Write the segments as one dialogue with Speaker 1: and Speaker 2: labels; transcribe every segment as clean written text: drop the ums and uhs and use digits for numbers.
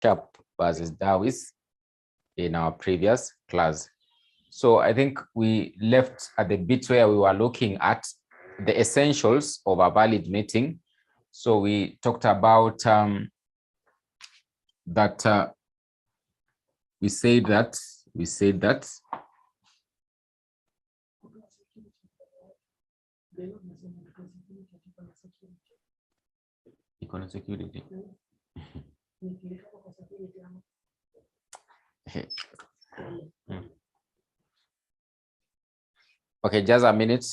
Speaker 1: Sharp versus Dawes in our previous class. So I think we left at the bit where we were looking at the essentials of a valid meeting. So we talked about that we said that economic security. Okay, just a minute.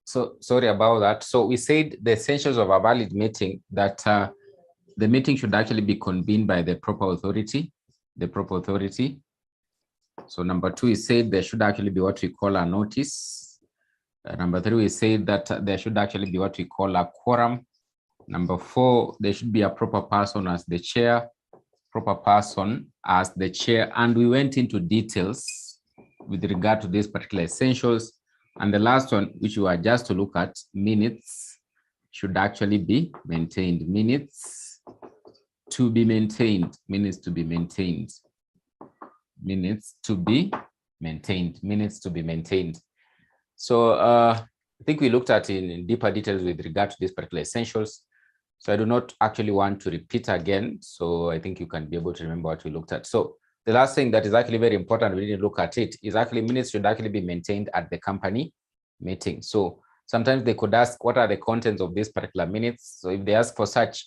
Speaker 1: So sorry about that. So we said the essentials of a valid meeting, that the meeting should actually be convened by the proper authority, So number 2, we said there should actually be what we call a notice. Number 3, we said that there should actually be what we call a quorum. Number 4, there should be a proper person as the chair, and we went into details with regard to these particular essentials. And the last one, which we are just to look at, minutes should actually be maintained. Minutes to be maintained. So I think we looked at in deeper details with regard to these particular essentials. So I do not actually want to repeat again. So I think you can be able to remember what we looked at. So the last thing that is actually very important, we need to look at it, is actually minutes should actually be maintained at the company meeting. So sometimes they could ask, what are the contents of these particular minutes? So if they ask for such,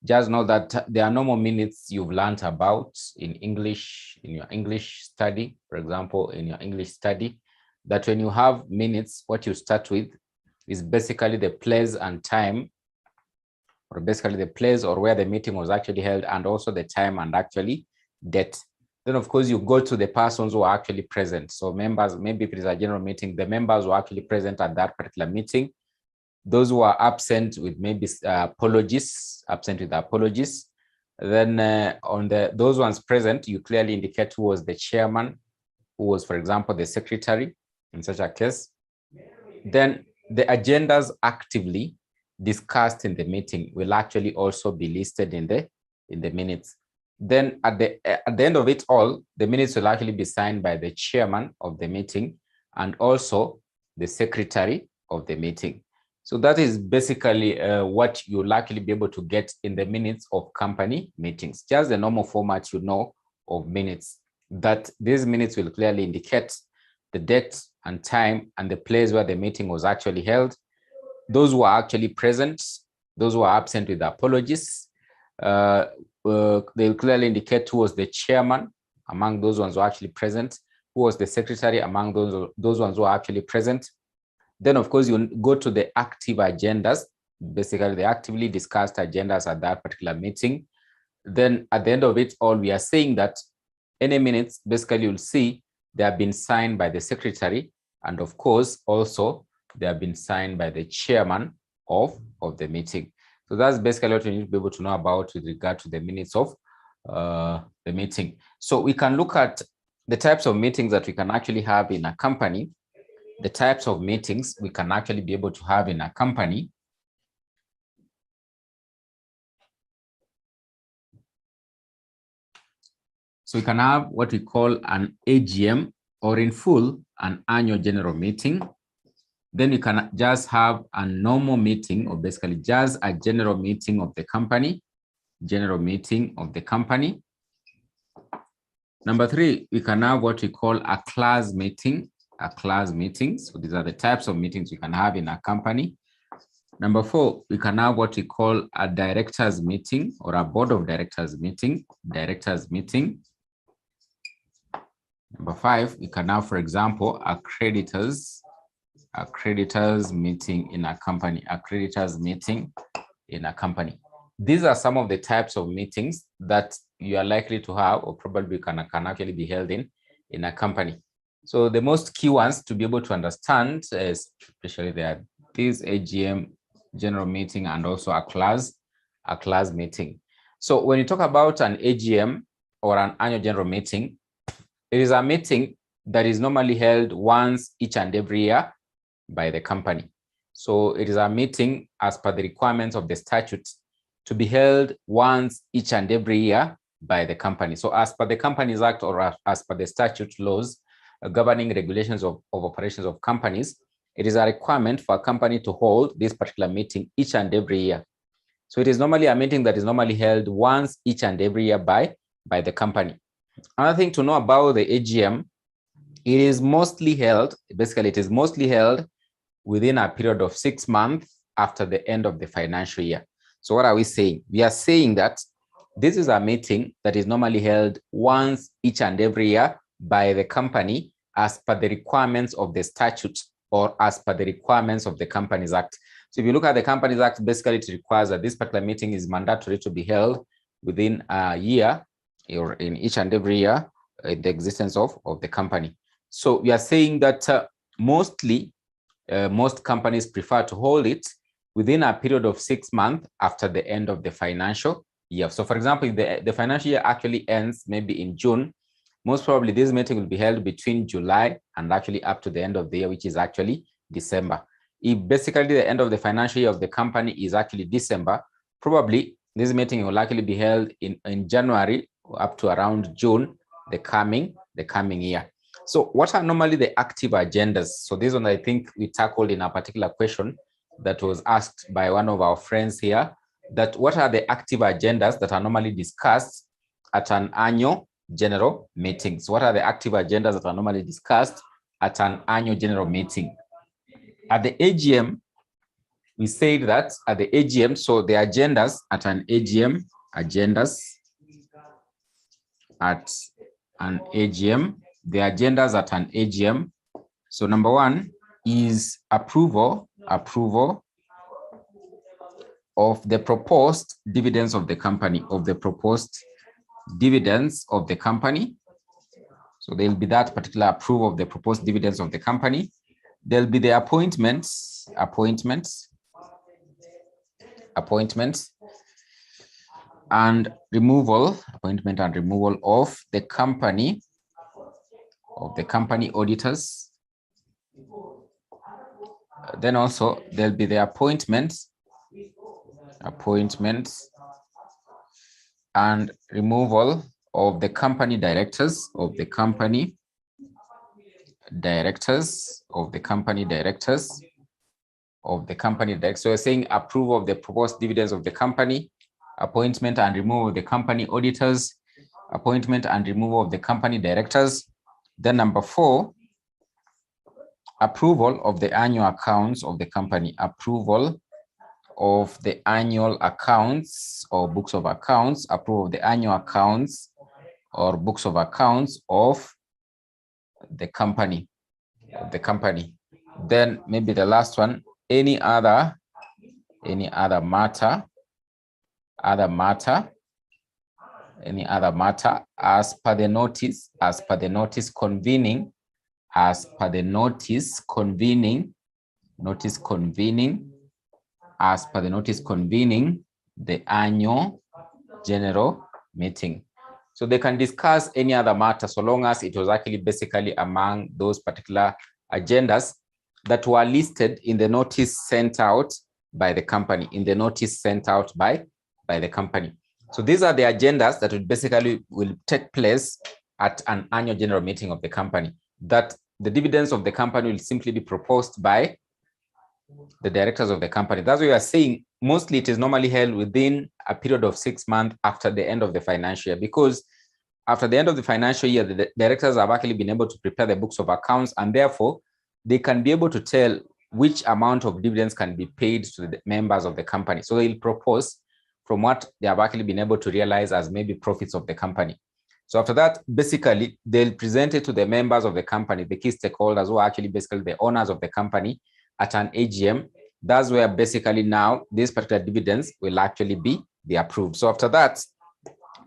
Speaker 1: just know that there are normal minutes you've learned about in English, in your English study, for example, in your English study, that when you have minutes, what you start with is basically the place and time, or basically the place or where the meeting was actually held, and also the time and actually date. Then of course you go to the persons who are actually present. So members, maybe if it is a general meeting, the members who are actually present at that particular meeting. Those who are absent with maybe apologies. Then on those ones present, you clearly indicate who was the chairman, who was, for example, the secretary in such a case. Then the agendas actively discussed in the meeting will actually also be listed in the minutes. Then at the end of it all, the minutes will actually be signed by the chairman of the meeting and also the secretary of the meeting. So that is basically what you'll actually be able to get in the minutes of company meetings. Just the normal format of minutes, that these minutes will clearly indicate the date and time and the place where the meeting was actually held, those who are actually present, those who are absent with apologies. They'll clearly indicate who was the chairman among those ones who are actually present, who was the secretary among those ones who are actually present. Then, of course, you go to the active agendas, basically the actively discussed agendas at that particular meeting. Then at the end of it all, we are saying that any minutes, basically you'll see they have been signed by the secretary. And of course, also they have been signed by the chairman of the meeting. So that's basically what you need to be able to know about with regard to the minutes of the meeting. So we can look at the types of meetings that we can actually have in a company, the types of meetings we can actually be able to have in a company. So we can have what we call an AGM, or in full, an annual general meeting. Then you can just have a normal meeting, or basically just a general meeting of the company, general meeting of the company. Number 3, we can have what we call a class meeting, a class meeting. So these are the types of meetings we can have in a company. Number 4, we can have what we call a directors meeting, or a board of directors meeting, directors meeting. Number 5, we can have, for example, a creditors meeting in a company, a creditors meeting in a company. These are some of the types of meetings that you are likely to have, or probably can actually be held in a company. So the most key ones to be able to understand is, especially there, this AGM, general meeting, and also a class meeting. So when you talk about an AGM or an annual general meeting, it is a meeting that is normally held once each and every year by the company. So it is a meeting as per the requirements of the statute to be held once each and every year by the company. So as per the Companies Act, or as per the statute laws governing regulations of operations of companies, it is a requirement for a company to hold this particular meeting each and every year. So it is normally a meeting that is normally held once each and every year by the company. Another thing to know about the AGM, it is mostly held within a period of 6 months after the end of the financial year. So what are we saying? We are saying that this is a meeting that is normally held once each and every year by the company as per the requirements of the statute, or as per the requirements of the Companies Act. So if you look at the Companies Act, basically it requires that this particular meeting is mandatory to be held within a year, or in each and every year in the existence of the company. So we are saying that most companies prefer to hold it within a period of 6 months after the end of the financial year. So for example, if the financial year actually ends maybe in June, most probably this meeting will be held between July and actually up to the end of the year, which is actually December. If basically the end of the financial year of the company is actually December, probably this meeting will likely be held in January up to around June the coming year. So what are normally the active agendas? So this one I think we tackled in a particular question that was asked by one of our friends here, that what are the active agendas that are normally discussed at an annual general meeting? So what are the active agendas that are normally discussed at an annual general meeting? At the AGM, we said that at the AGM, so the agendas at an AGM, the agendas at an AGM. So number 1 is approval of the proposed dividends of the company, So there will be that particular approval of the proposed dividends of the company. There'll be the appointments and removal of the company auditors. Then also there'll be the appointments and removal of the company directors, So we're saying approval of the proposed dividends of the company, appointment and removal of the company auditors, appointment and removal of the company directors. Then number 4, approval of the annual accounts of the company, approval of the annual accounts or books of accounts, approval of the annual accounts or books of accounts of the company. Then maybe the last one, any other matter as per the notice convening the annual general meeting. So they can discuss any other matter so long as it was actually basically among those particular agendas that were listed in the notice sent out by the company, So these are the agendas that will take place at an annual general meeting of the company, that the dividends of the company will simply be proposed by the directors of the company. That's what we are saying. Mostly it is normally held within a period of 6 months after the end of the financial year, because after the end of the financial year, the directors have actually been able to prepare the books of accounts, and therefore they can be able to tell which amount of dividends can be paid to the members of the company. So they'll propose from what they have actually been able to realize as maybe profits of the company. So after that, basically, they'll present it to the members of the company, the key stakeholders, who are actually basically the owners of the company, at an AGM. That's where basically now these particular dividends will actually be approved. So after that,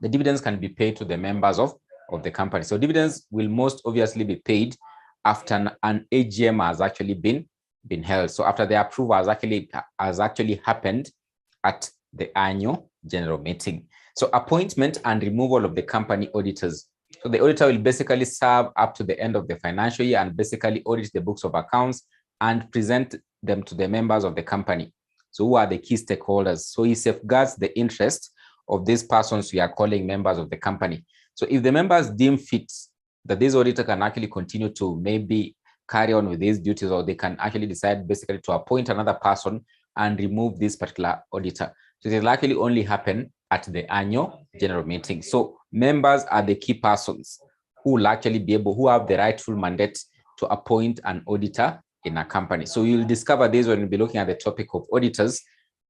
Speaker 1: the dividends can be paid to the members of the company. So dividends will most obviously be paid after an AGM has actually been held. So after the approval has actually happened at the annual general meeting. So appointment and removal of the company auditors. So the auditor will basically serve up to the end of the financial year and basically audit the books of accounts and present them to the members of the company. So who are the key stakeholders? So he safeguards the interest of these persons we are calling members of the company. So if the members deem fit that this auditor can actually continue to maybe carry on with these duties, or they can actually decide basically to appoint another person and remove this particular auditor. So it will likely only happen at the annual general meeting. So members are the key persons who will actually be able, who have the rightful mandate to appoint an auditor in a company. So you'll discover this when we'll be looking at the topic of auditors,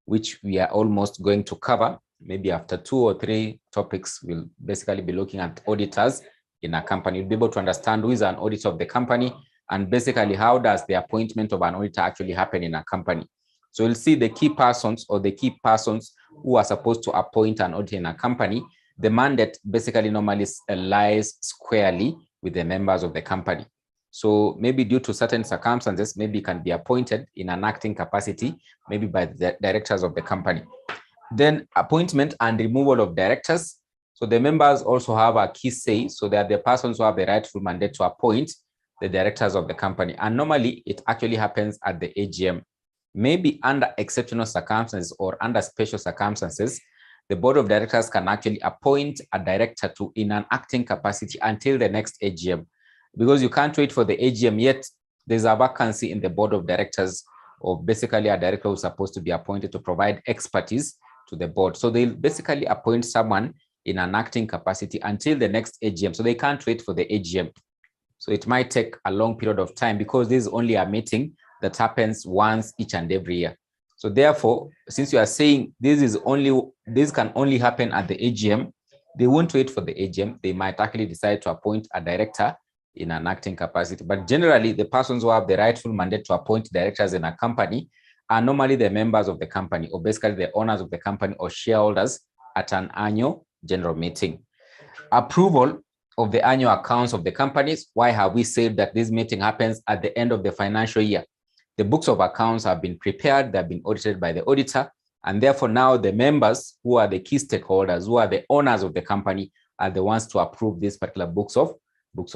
Speaker 1: which we are almost going to cover. Maybe after 2 or 3 topics, we'll basically be looking at auditors in a company. You'll be able to understand who is an auditor of the company, and basically how does the appointment of an auditor actually happen in a company. So you'll see the key persons, or the key persons who are supposed to appoint an auditor in a company. The mandate basically normally lies squarely with the members of the company. So maybe due to certain circumstances, maybe can be appointed in an acting capacity, maybe by the directors of the company. Then appointment and removal of directors. So the members also have a key say. So they are the persons who have the rightful mandate to appoint the directors of the company. And normally it actually happens at the AGM. Maybe under exceptional circumstances or under special circumstances, the board of directors can actually appoint a director to in an acting capacity until the next AGM. Because you can't wait for the AGM yet, there's a vacancy in the board of directors, or basically a director who's supposed to be appointed to provide expertise to the board. So they'll basically appoint someone in an acting capacity until the next AGM. So they can't wait for the AGM. So it might take a long period of time, because this is only a meeting that happens once each and every year. So therefore, since you are saying this can only happen at the AGM, they won't wait for the AGM. They might actually decide to appoint a director in an acting capacity. But generally, the persons who have the rightful mandate to appoint directors in a company are normally the members of the company, or basically the owners of the company or shareholders at an annual general meeting. Approval of the annual accounts of the companies. Why have we said that this meeting happens at the end of the financial year? The books of accounts have been prepared, they've been audited by the auditor, and therefore now the members, who are the key stakeholders, who are the owners of the company, are the ones to approve these particular books of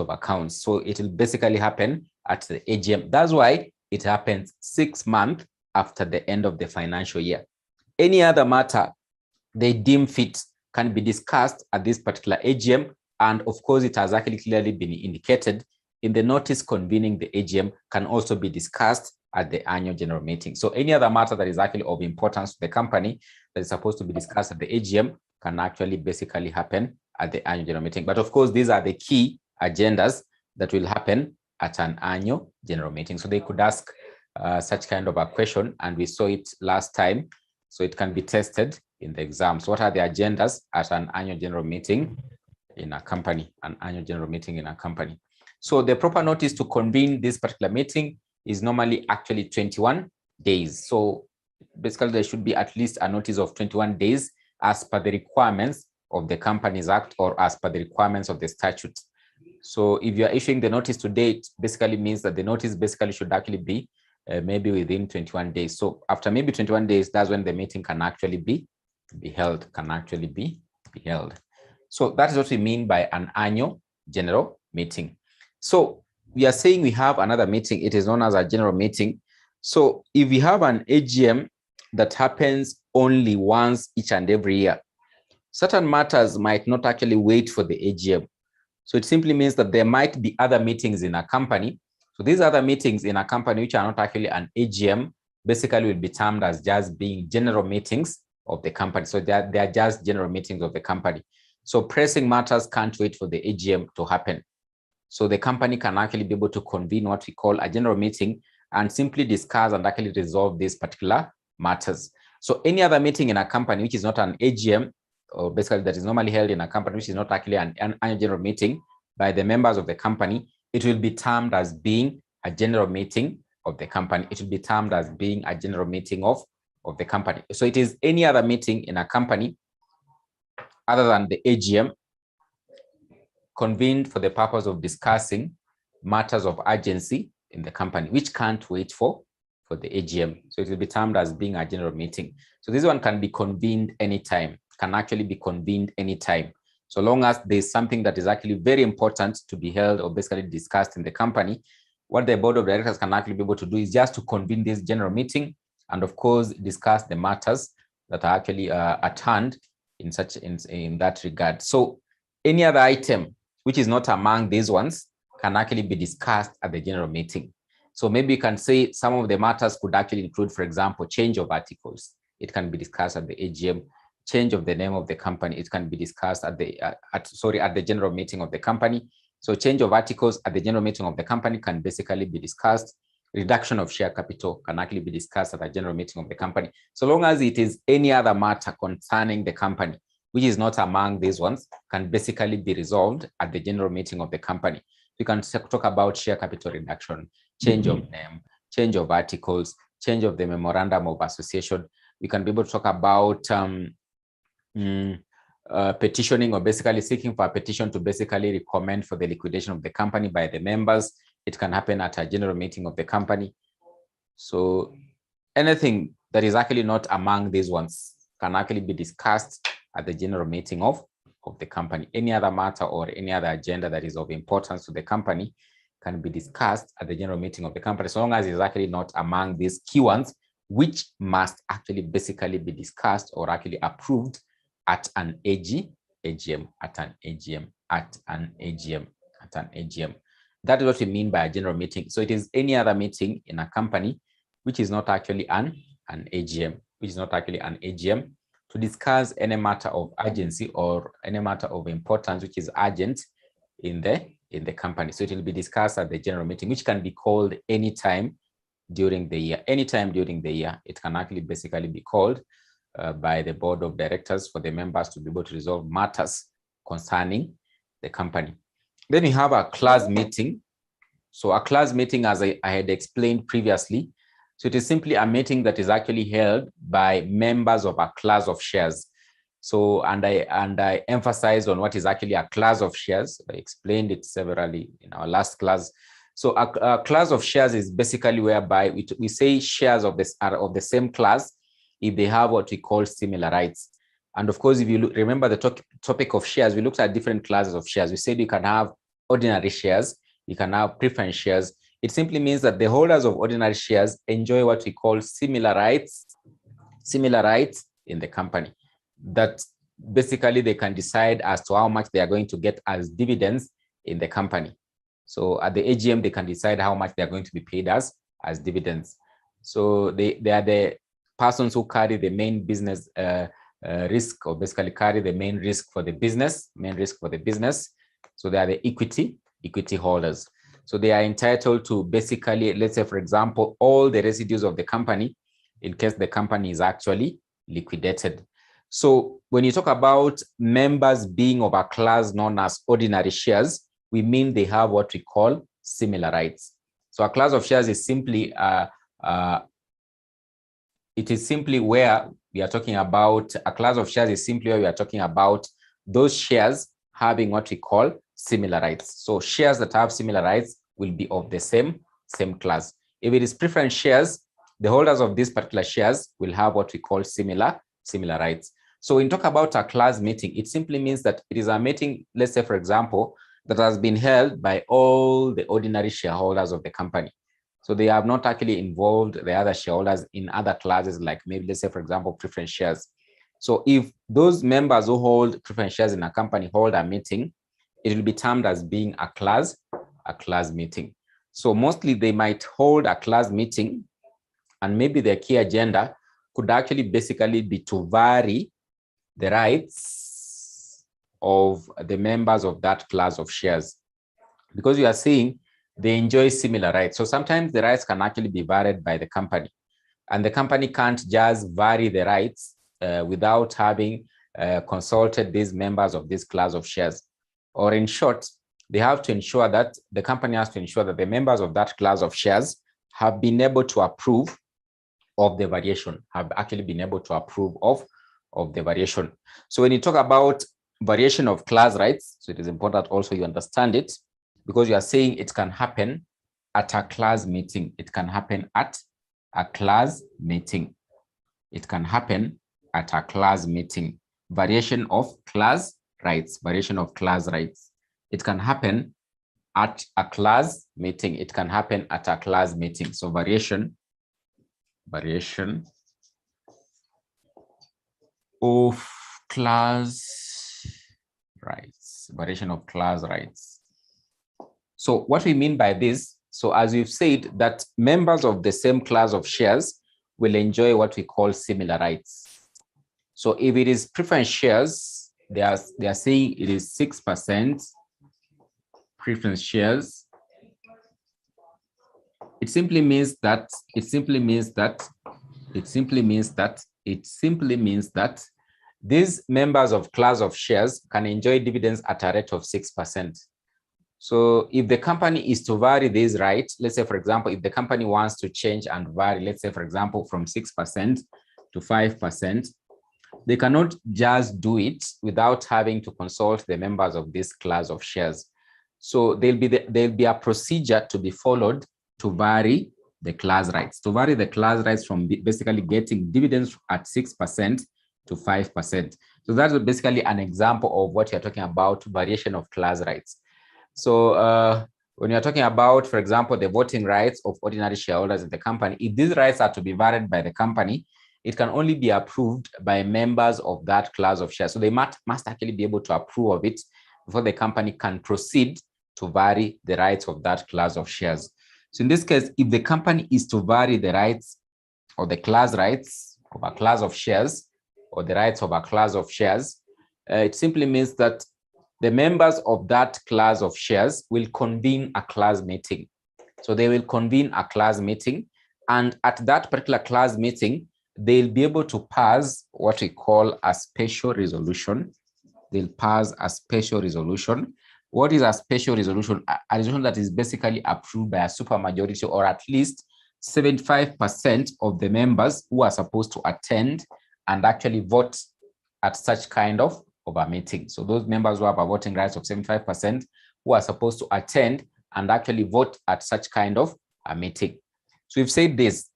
Speaker 1: accounts. So it will basically happen at the AGM. That's why it happens 6 months after the end of the financial year. Any other matter they deem fit can be discussed at this particular AGM. And of course, it has actually clearly been indicated in the notice convening the AGM, can also be discussed at the annual general meeting. So any other matter that is actually of importance to the company that is supposed to be discussed at the AGM can actually basically happen at the annual general meeting. But of course, these are the key agendas that will happen at an annual general meeting. So they could ask such kind of a question, and we saw it last time. So it can be tested in the exam. So what are the agendas at an annual general meeting in a company, an annual general meeting in a company? So the proper notice to convene this particular meeting is normally actually 21 days. So basically there should be at least a notice of 21 days as per the requirements of the Companies Act or as per the requirements of the statute. So if you are issuing the notice today, it basically means that the notice basically should actually be maybe within 21 days. So after maybe 21 days, that's when the meeting can actually be held, So that is what we mean by an annual general meeting. So we are saying we have another meeting. It is known as a general meeting. So if we have an AGM that happens only once each and every year, certain matters might not actually wait for the AGM. So it simply means that there might be other meetings in a company. So these other meetings in a company, which are not actually an AGM, basically will be termed as just being general meetings of the company. So they are just general meetings of the company. So pressing matters can't wait for the AGM to happen. So the company can actually be able to convene what we call a general meeting and simply discuss and actually resolve these particular matters. So any other meeting in a company, which is not an AGM, or basically that is normally held in a company, which is not actually an annual general meeting by the members of the company, it will be termed as being a general meeting of the company. It will be termed as being a general meeting of the company. So it is any other meeting in a company other than the AGM convened for the purpose of discussing matters of urgency in the company, which can't wait for the AGM. So it will be termed as being a general meeting. So this one can be convened anytime, can actually be convened anytime, so long as there's something that is actually very important to be held or basically discussed in the company. What the board of directors can actually be able to do is just to convene this general meeting and of course discuss the matters that are actually at hand in that regard. So any other item which is not among these ones can actually be discussed at the general meeting. So maybe you can say some of the matters could actually include, for example, change of articles. It can be discussed at the AGM. Change of the name of the company, it can be discussed at the general meeting of the company. So change of articles at the general meeting of the company can basically be discussed. Reduction of share capital can actually be discussed at the general meeting of the company. So long as it is any other matter concerning the company, which is not among these ones, can basically be resolved at the general meeting of the company. We can talk about share capital reduction, change of name, change of articles, change of the memorandum of association. We can be able to talk about petitioning, or basically seeking for a petition to basically recommend for the liquidation of the company by the members. It can happen at a general meeting of the company. So anything that is actually not among these ones can actually be discussed at the general meeting of the company. Any other matter or any other agenda that is of importance to the company can be discussed at the general meeting of the company, so long as it's actually not among these key ones, which must actually basically be discussed or actually approved at an AGM. That is what we mean by a general meeting. So it is any other meeting in a company which is not actually an AGM, to discuss any matter of urgency or any matter of importance which is urgent in the company. So it will be discussed at the general meeting, which can be called anytime during the year. Anytime during the year, it can actually basically be called by the board of directors for the members to be able to resolve matters concerning the company. Then we have a class meeting. So a class meeting, as I had explained previously, so it is simply a meeting that is actually held by members of a class of shares. So, and I emphasized on what is actually a class of shares. I explained it severally in our last class. So a class of shares is basically whereby we say shares of the same class if they have what we call similar rights. And of course, if you remember the topic of shares, we looked at different classes of shares. We said you can have ordinary shares, you can have preference shares. It simply means that the holders of ordinary shares enjoy what we call similar rights in the company, that basically they can decide as to how much they are going to get as dividends in the company. So at the AGM, they can decide how much they are going to be paid as dividends. So they are the persons who carry the main business risk, or basically carry the main risk for the business, So they are the equity holders. So they are entitled to basically, let's say, for example, all the residues of the company in case the company is actually liquidated. So when you talk about members being of a class known as ordinary shares, we mean they have what we call similar rights. So a class of shares is simply it is simply where we are talking about a class of shares is simply where we are talking about those shares having what we call similar rights. So shares that have similar rights will be of the same class. If it is preference shares, the holders of these particular shares will have what we call similar rights. So when we talk about a class meeting, it simply means that it is a meeting, let's say, for example, that has been held by all the ordinary shareholders of the company. So they have not actually involved the other shareholders in other classes, like maybe, let's say, for example, preference shares. So if those members who hold preference shares in a company hold a meeting, it will be termed as being a class meeting. So mostly they might hold a class meeting, and maybe their key agenda could actually basically be to vary the rights of the members of that class of shares, because you are seeing they enjoy similar rights. So sometimes the rights can actually be varied by the company, and the company can't just vary the rights without having consulted these members of this class of shares. Or in short, they have to ensure that the company has to ensure that the members of that class of shares have been able to approve of the variation, have actually been able to approve of the variation. So when you talk about variation of class rights, so it is important also you understand it, because you are saying it can happen at a class meeting. It can happen at a class meeting. It can happen at a class meeting. Variation of class rights. Variation of class rights. It can happen at a class meeting. It can happen at a class meeting. So variation of class rights. Variation of class rights. So what we mean by this, so as we've said, that members of the same class of shares will enjoy what we call similar rights. So if it is preference shares, they are saying it is 6% preference shares. It simply means that these members of class of shares can enjoy dividends at a rate of 6%. So if the company is to vary these rights, let's say, for example, if the company wants to change and vary, let's say, for example, from 6% to 5%, they cannot just do it without having to consult the members of this class of shares. So there'll be a procedure to be followed to vary the class rights, from basically getting dividends at 6% to 5%. So that's basically an example of what you're talking about, variation of class rights. So when you're talking about, for example, the voting rights of ordinary shareholders in the company, if these rights are to be varied by the company, it can only be approved by members of that class of shares. So they must actually be able to approve of it before the company can proceed to vary the rights of that class of shares. So in this case, if the company is to vary the rights or the class rights of a class of shares, or the rights of a class of shares, it simply means that the members of that class of shares will convene a class meeting. So they will convene a class meeting, and at that particular class meeting, they'll be able to pass what we call a special resolution. They'll pass a special resolution. What is a special resolution? A resolution that is basically approved by a supermajority, or at least 75% of the members who are supposed to attend and actually vote at such kind of a meeting. So those members who have a voting rights of 75% who are supposed to attend and actually vote at such kind of a meeting. So we've said this,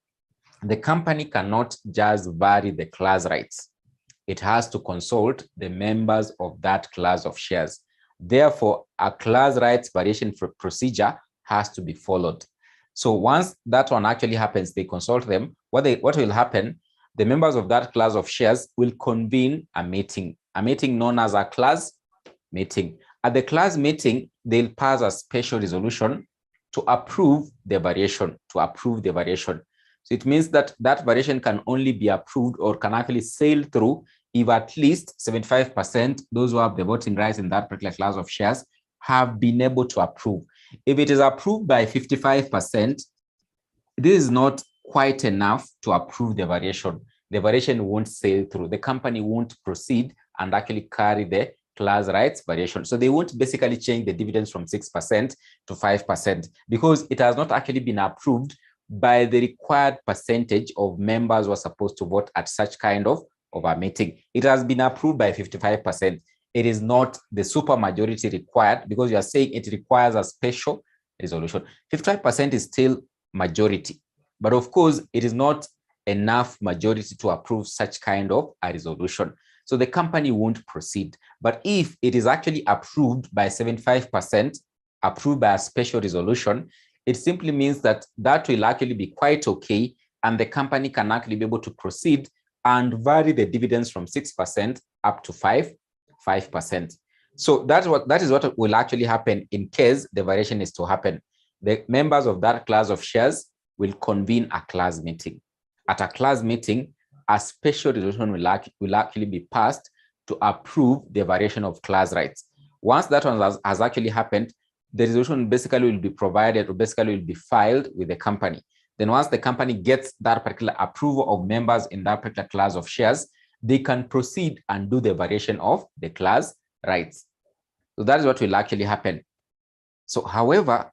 Speaker 1: the company cannot just vary the class rights. It has to consult the members of that class of shares. Therefore, a class rights variation procedure has to be followed. So once that one actually happens, they consult them. What will happen? The members of that class of shares will convene a meeting known as a class meeting. At the class meeting, they'll pass a special resolution to approve the variation, So it means that that variation can only be approved or can actually sail through if at least 75%, those who have the voting rights in that particular class of shares, have been able to approve. If it is approved by 55%, this is not quite enough to approve the variation. The variation won't sail through. The company won't proceed and actually carry the class rights variation. So they won't basically change the dividends from 6% to 5% because it has not actually been approved by the required percentage of members who are supposed to vote at such kind of a meeting. It has been approved by 55%. It is not the super majority required because you are saying it requires a special resolution. 55% is still majority, but of course it is not enough majority to approve such kind of a resolution. So the company won't proceed. But if it is actually approved by 75%, approved by a special resolution, it simply means that that will actually be quite okay, and the company can actually be able to proceed and vary the dividends from 6% up to 5%. So that is what will actually happen in case the variation is to happen. The members of that class of shares will convene a class meeting. At a class meeting, a special resolution will actually be passed to approve the variation of class rights. Once that one has actually happened, the resolution basically will be provided, or basically will be filed with the company. Then once the company gets that particular approval of members in that particular class of shares, they can proceed and do the variation of the class rights. So that is what will actually happen. So however,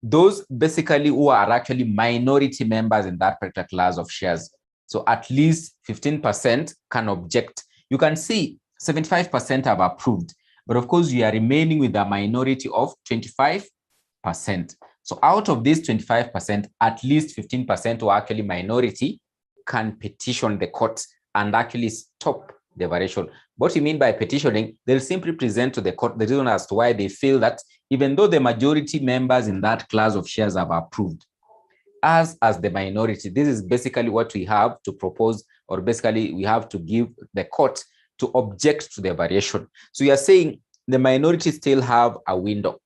Speaker 1: those basically who are actually minority members in that particular class of shares, so at least 15% can object. You can see 75% have approved, but of course you are remaining with a minority of 25%. So out of this 25%, at least 15% who are actually minority can petition the court and actually stop the variation. What you mean by petitioning? They'll simply present to the court the reason as to why they feel that even though the majority members in that class of shares have approved, as the minority, this is basically what we have to propose, or basically we have to give the court to object to the variation. So you are saying the minority still have a window.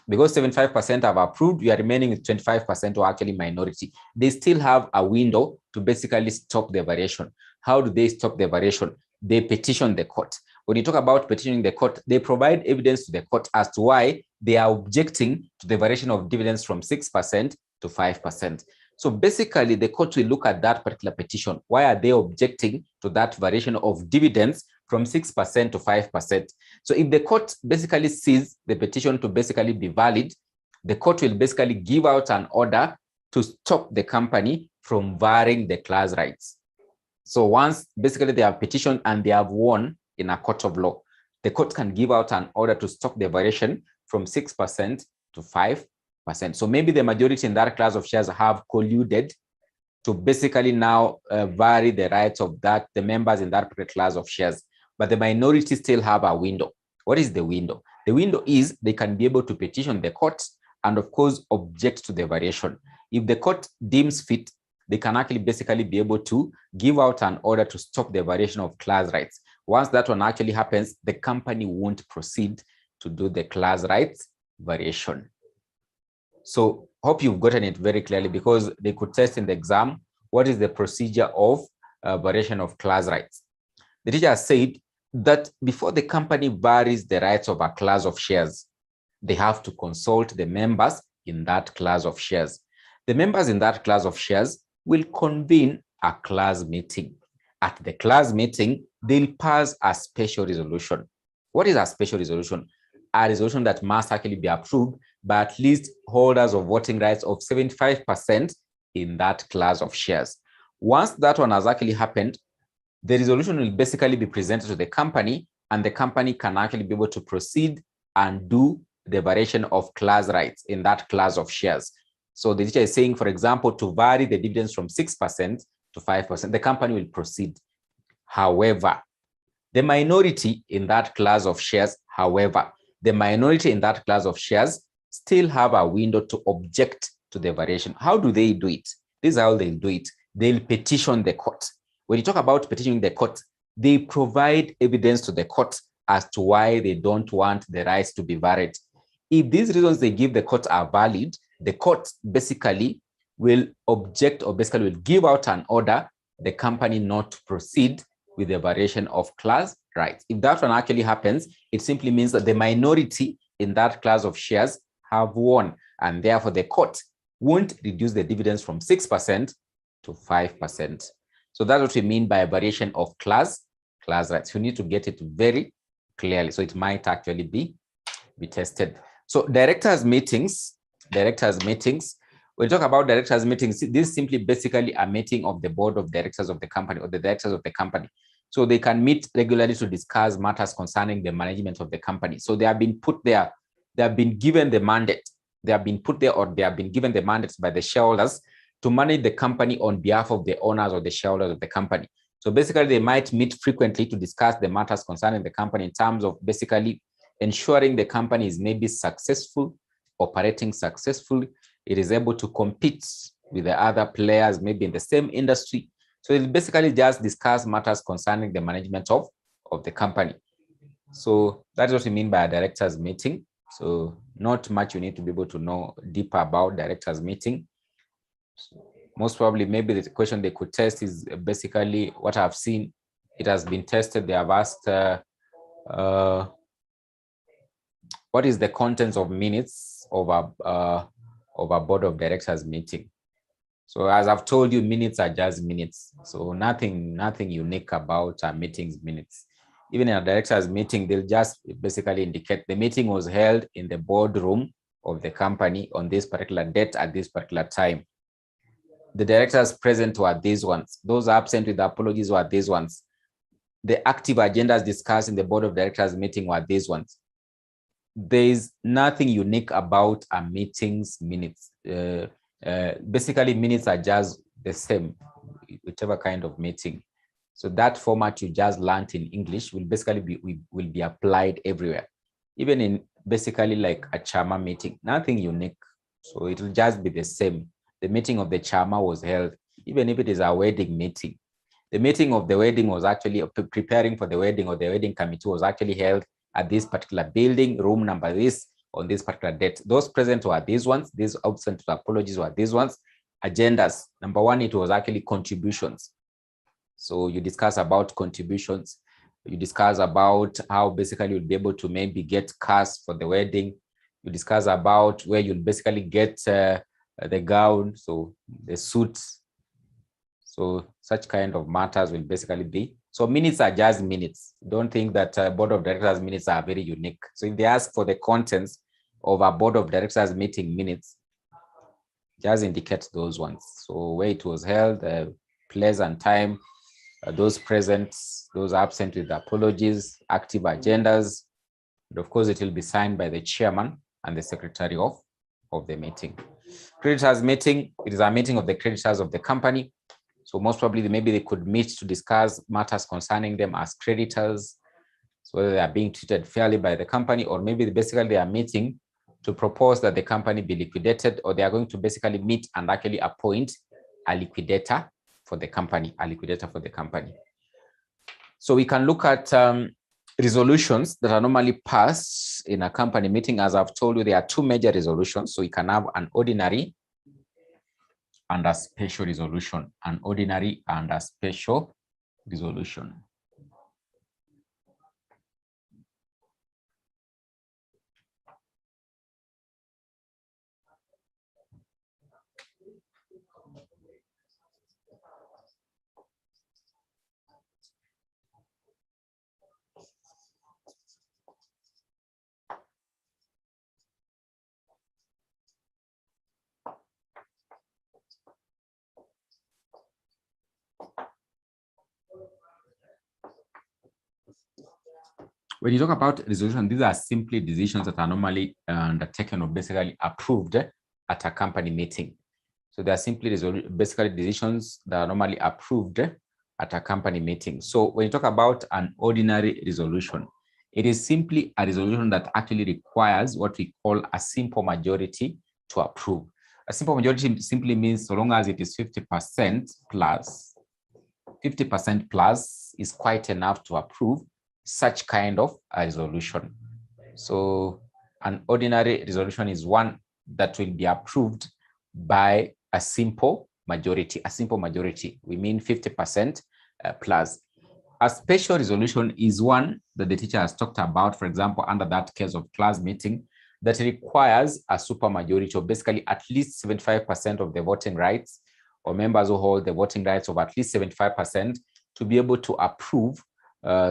Speaker 1: Because 75% have approved, you are remaining with 25% who are actually minority. They still have a window to basically stop the variation. How do they stop the variation? They petition the court. When you talk about petitioning the court, they provide evidence to the court as to why they are objecting to the variation of dividends from 6% to 5%. So basically, the court will look at that particular petition. Why are they objecting to that variation of dividends from 6% to 5%? So if the court basically sees the petition to basically be valid, the court will basically give out an order to stop the company from varying the class rights. So once basically they have petitioned and they have won in a court of law, the court can give out an order to stop the variation from 6% to 5%. So maybe the majority in that class of shares have colluded to basically now vary the rights of the members in that particular class of shares, but the minority still have a window. What is the window? The window is they can be able to petition the court and of course object to the variation. If the court deems fit, they can actually basically be able to give out an order to stop the variation of class rights. Once that one actually happens, the company won't proceed to do the class rights variation. So hope you've gotten it very clearly, because they could test in the exam, what is the procedure of variation of class rights? The teacher said that before the company varies the rights of a class of shares, they have to consult the members in that class of shares. The members in that class of shares will convene a class meeting. At the class meeting, they'll pass a special resolution. What is a special resolution? A resolution that must actually be approved by at least holders of voting rights of 75% in that class of shares. Once that one has actually happened, the resolution will basically be presented to the company, and the company can actually be able to proceed and do the variation of class rights in that class of shares. So the teacher is saying, for example, to vary the dividends from 6% to 5%, the company will proceed. However, the minority in that class of shares, still have a window to object to the variation. How do they do it? This is how they'll do it. They'll petition the court. When you talk about petitioning the court, they provide evidence to the court as to why they don't want the rights to be varied. If these reasons they give the court are valid, the court basically will object, or basically will give out an order the company not to proceed with the variation of class rights. If that one actually happens, it simply means that the minority in that class of shares have won, and therefore the court won't reduce the dividends from 6% to 5%. So that's what we mean by a variation of class class rights. You need to get it very clearly. So it might actually be tested. So directors meetings. When we talk about directors meetings, this is simply basically a meeting of the board of directors of the company or the directors of the company. So they can meet regularly to discuss matters concerning the management of the company. So they have been put there, they have been given the mandate, they have been put there, or they have been given the mandates by the shareholders to manage the company on behalf of the owners or the shareholders of the company. So basically they might meet frequently to discuss the matters concerning the company in terms of basically ensuring the company is maybe successful, operating successfully, it is able to compete with the other players, maybe in the same industry. So it basically just discuss matters concerning the management of the company. So that's what we mean by a directors meeting. So not much you need to be able to know deeper about directors meeting. So most probably, maybe the question they could test is basically what I've seen. It has been tested. They have asked, what is the contents of minutes of a board of directors meeting? So as I've told you, minutes are just minutes. So nothing unique about our meetings minutes. Even in a directors meeting, they'll just basically indicate the meeting was held in the boardroom of the company on this particular date at this particular time. The directors present were these ones. Those absent with apologies were these ones. The active agendas discussed in the board of directors meeting were these ones. There is nothing unique about a meeting's minutes. Basically, minutes are just the same, whichever kind of meeting. So that format you just learned in English will basically will be applied everywhere, even in basically like a CHAMA meeting. Nothing unique. So it will just be the same. The meeting of the CHAMA was held, even if it is a wedding meeting. The meeting of the wedding was actually preparing for the wedding, or the wedding committee was actually held at this particular building, room number this, on this particular date. Those present were these ones. These absent apologies were these ones. Agendas. Number one, it was actually contributions. So you discuss about contributions. You discuss about how basically you'll be able to maybe get cars for the wedding. You discuss about where you'll basically get the gown, so the suits. So such kind of matters will basically be. So minutes are just minutes. Don't think that board of directors minutes are very unique. So if they ask for the contents of a board of directors meeting minutes, just indicate those ones. So where it was held, place and time, those present, those absent with apologies, active agendas, and of course it will be signed by the chairman and the secretary of the meeting. Creditors meeting, it is a meeting of the creditors of the company. So most probably maybe they could meet to discuss matters concerning them as creditors, so whether they are being treated fairly by the company, or maybe basically they are meeting to propose that the company be liquidated, or they are going to basically meet and actually appoint a liquidator for the company, So we can look at resolutions that are normally passed in a company meeting. As I've told you, there are two major resolutions. So we can have an ordinary and a special resolution, an ordinary and a special resolution. When you talk about resolution, these are simply decisions that are normally undertaken or basically approved at a company meeting. So they are simply basically decisions that are normally approved at a company meeting. So when you talk about an ordinary resolution, it is simply a resolution that actually requires what we call a simple majority to approve. A simple majority simply means so long as it is 50% plus, 50% plus is quite enough to approve such kind of a resolution. So an ordinary resolution is one that will be approved by a simple majority. A simple majority, we mean 50% plus. A special resolution is one that the teacher has talked about, for example, under that case of class meeting, that requires a supermajority, or basically at least 75% of the voting rights, or members who hold the voting rights of at least 75% to be able to approve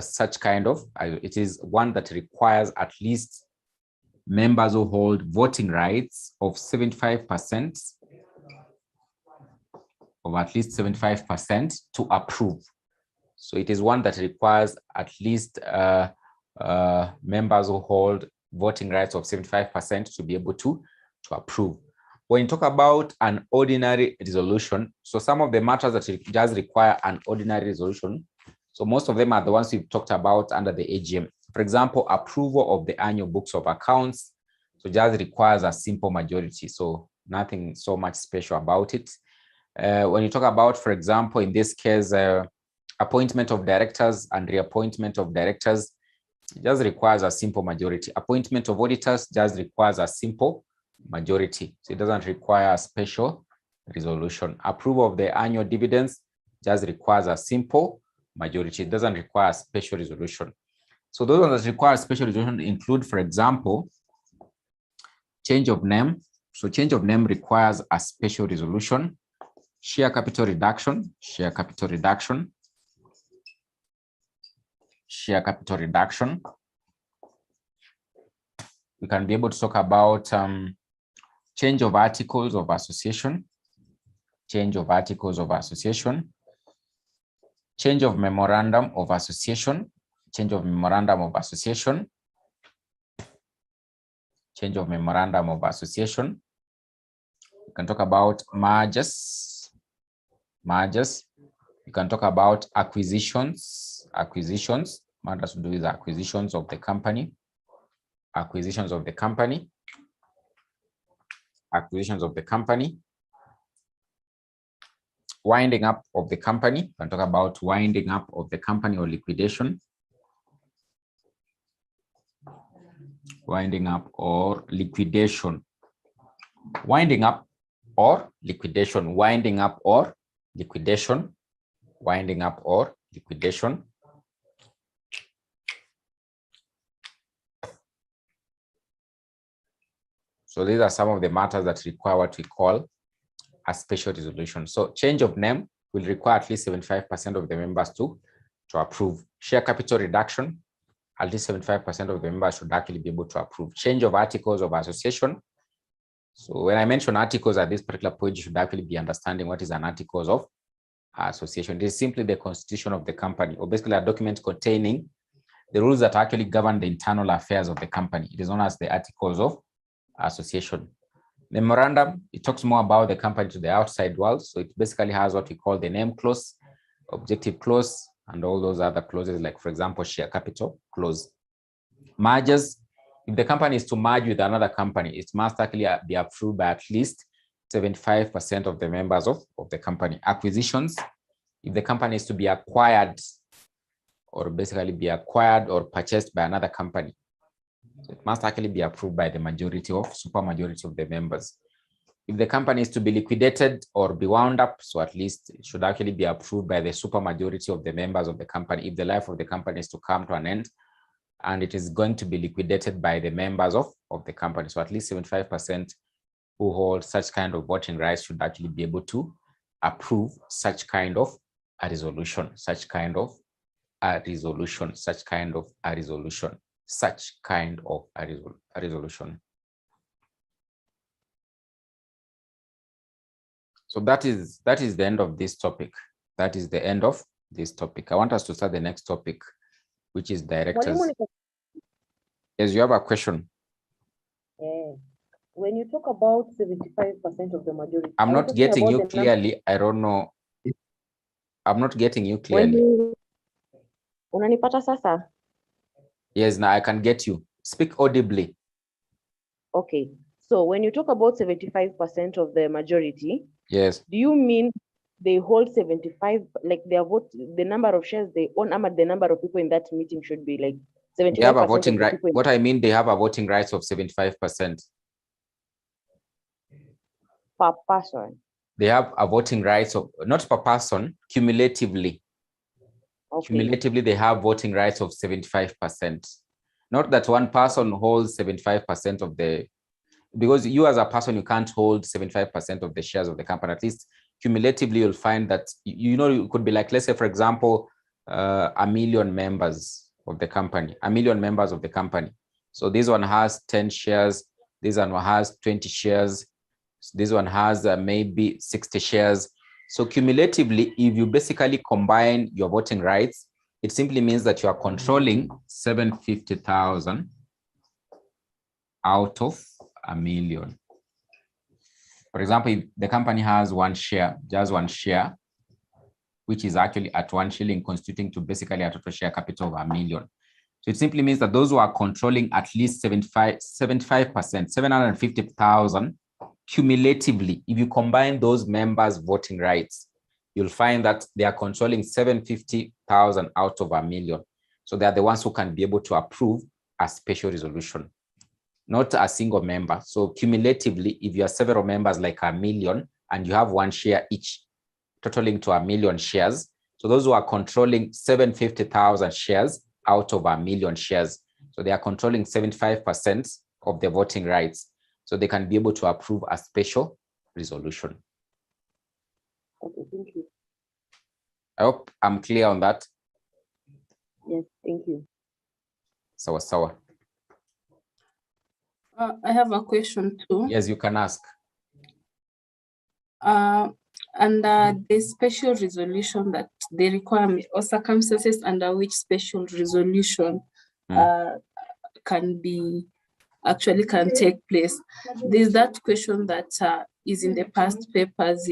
Speaker 1: such kind of, it is one that requires at least members who hold voting rights of 75% of at least 75% to approve. So it is one that requires at least members who hold voting rights of 75% to be able to approve. When you talk about an ordinary resolution, so some of the matters that just require an ordinary resolution, so most of them are the ones we've talked about under the AGM. For example, approval of the annual books of accounts, so just requires a simple majority, so nothing so much special about it. When you talk about, for example, in this case, appointment of directors and reappointment of directors, it just requires a simple majority. Appointment of auditors just requires a simple majority. So it doesn't require a special resolution. Approval of the annual dividends just requires a simple majority. It doesn't require a special resolution. So those ones that require a special resolution include, for example, change of name. So change of name requires a special resolution. Share capital reduction, share capital reduction, share capital reduction. We can be able to talk about change of articles of association, change of articles of association, change of memorandum of association, change of memorandum of association, change of memorandum of association. We can talk about mergers. You can talk about acquisitions, matters to do with acquisitions of the company, acquisitions of the company, winding up of the company. You can talk about winding up of the company or liquidation, winding up or liquidation, winding up or liquidation, winding up or liquidation, winding up or liquidation. So these are some of the matters that require what we call a special resolution. So change of name will require at least 75% of the members to approve. Share capital reduction, at least 75% of the members should actually be able to approve. Change of articles of association. So when I mention articles at this particular point, you should actually be understanding what is an articles of association. It is simply the constitution of the company, or basically a document containing the rules that actually govern the internal affairs of the company. It is known as the articles of association. Memorandum, it talks more about the company to the outside world. So it basically has what we call the name clause, objective clause, and all those other clauses, like, for example, share capital clause. Mergers, if the company is to merge with another company, it must actually be approved by at least 75% of the members of the company. Acquisitions, if the company is to be acquired, or basically be acquired or purchased by another company, so it must actually be approved by the majority of, super majority of the members. If the company is to be liquidated or be wound up, so at least it should actually be approved by the super majority of the members of the company. If the life of the company is to come to an end and it is going to be liquidated by the members of the company, so at least 75% who hold such kind of voting rights should actually be able to approve such kind of a resolution, such kind of a resolution, such kind of a resolution, such kind of a resolution. So that is the end of this topic. That is the end of this topic. I want us to start the next topic, which is directors. Yes, you have a question.
Speaker 2: When you talk about 75% of the majority,
Speaker 1: I'm not getting you clearly. I don't know. I'm not getting you clearly.
Speaker 2: Unanipata sasa?
Speaker 1: Yes, now I can get you. Speak audibly.
Speaker 2: Okay. So when you talk about 75% of the majority,
Speaker 1: yes,
Speaker 2: do you mean they hold 75, like their vote, the number of shares they own, or the number of people in that meeting should be like 75%?
Speaker 1: They have a voting right. What I mean, they have a voting rights of 75%.
Speaker 2: Per person.
Speaker 1: They have a voting rights of, not per person, cumulatively.
Speaker 2: Okay.
Speaker 1: Cumulatively, they have voting rights of 75%. Not that one person holds 75% of the, because you as a person, you can't hold 75% of the shares of the company. At least cumulatively, you'll find that, you know, it could be like, let's say, for example, a million members of the company, So this one has 10 shares. This one has 20 shares. This one has maybe 60 shares. So cumulatively, if you basically combine your voting rights, it simply means that you are controlling 750,000 out of a million. For example, if the company has one share, just one share, which is actually at 1 shilling, constituting to basically a total share capital of a million. So it simply means that those who are controlling at least 75%, 750,000 cumulatively, if you combine those members' voting rights, you'll find that they are controlling 750,000 out of a million. So they are the ones who can be able to approve a special resolution, not a single member. So cumulatively, if you have several members like a million and you have one share each, totaling to a million shares. So those who are controlling 750,000 shares out of a million shares. So they are controlling 75% of the voting rights. So they can be able to approve a special resolution.
Speaker 2: Okay, thank you.
Speaker 1: I hope I'm clear on that.
Speaker 2: Yes, thank you.
Speaker 1: Sawa.
Speaker 3: I have a question too.
Speaker 1: Yes, you can ask.
Speaker 3: Under the special resolution that the requirement or circumstances under which special resolution can take place. There's that question that is in the past papers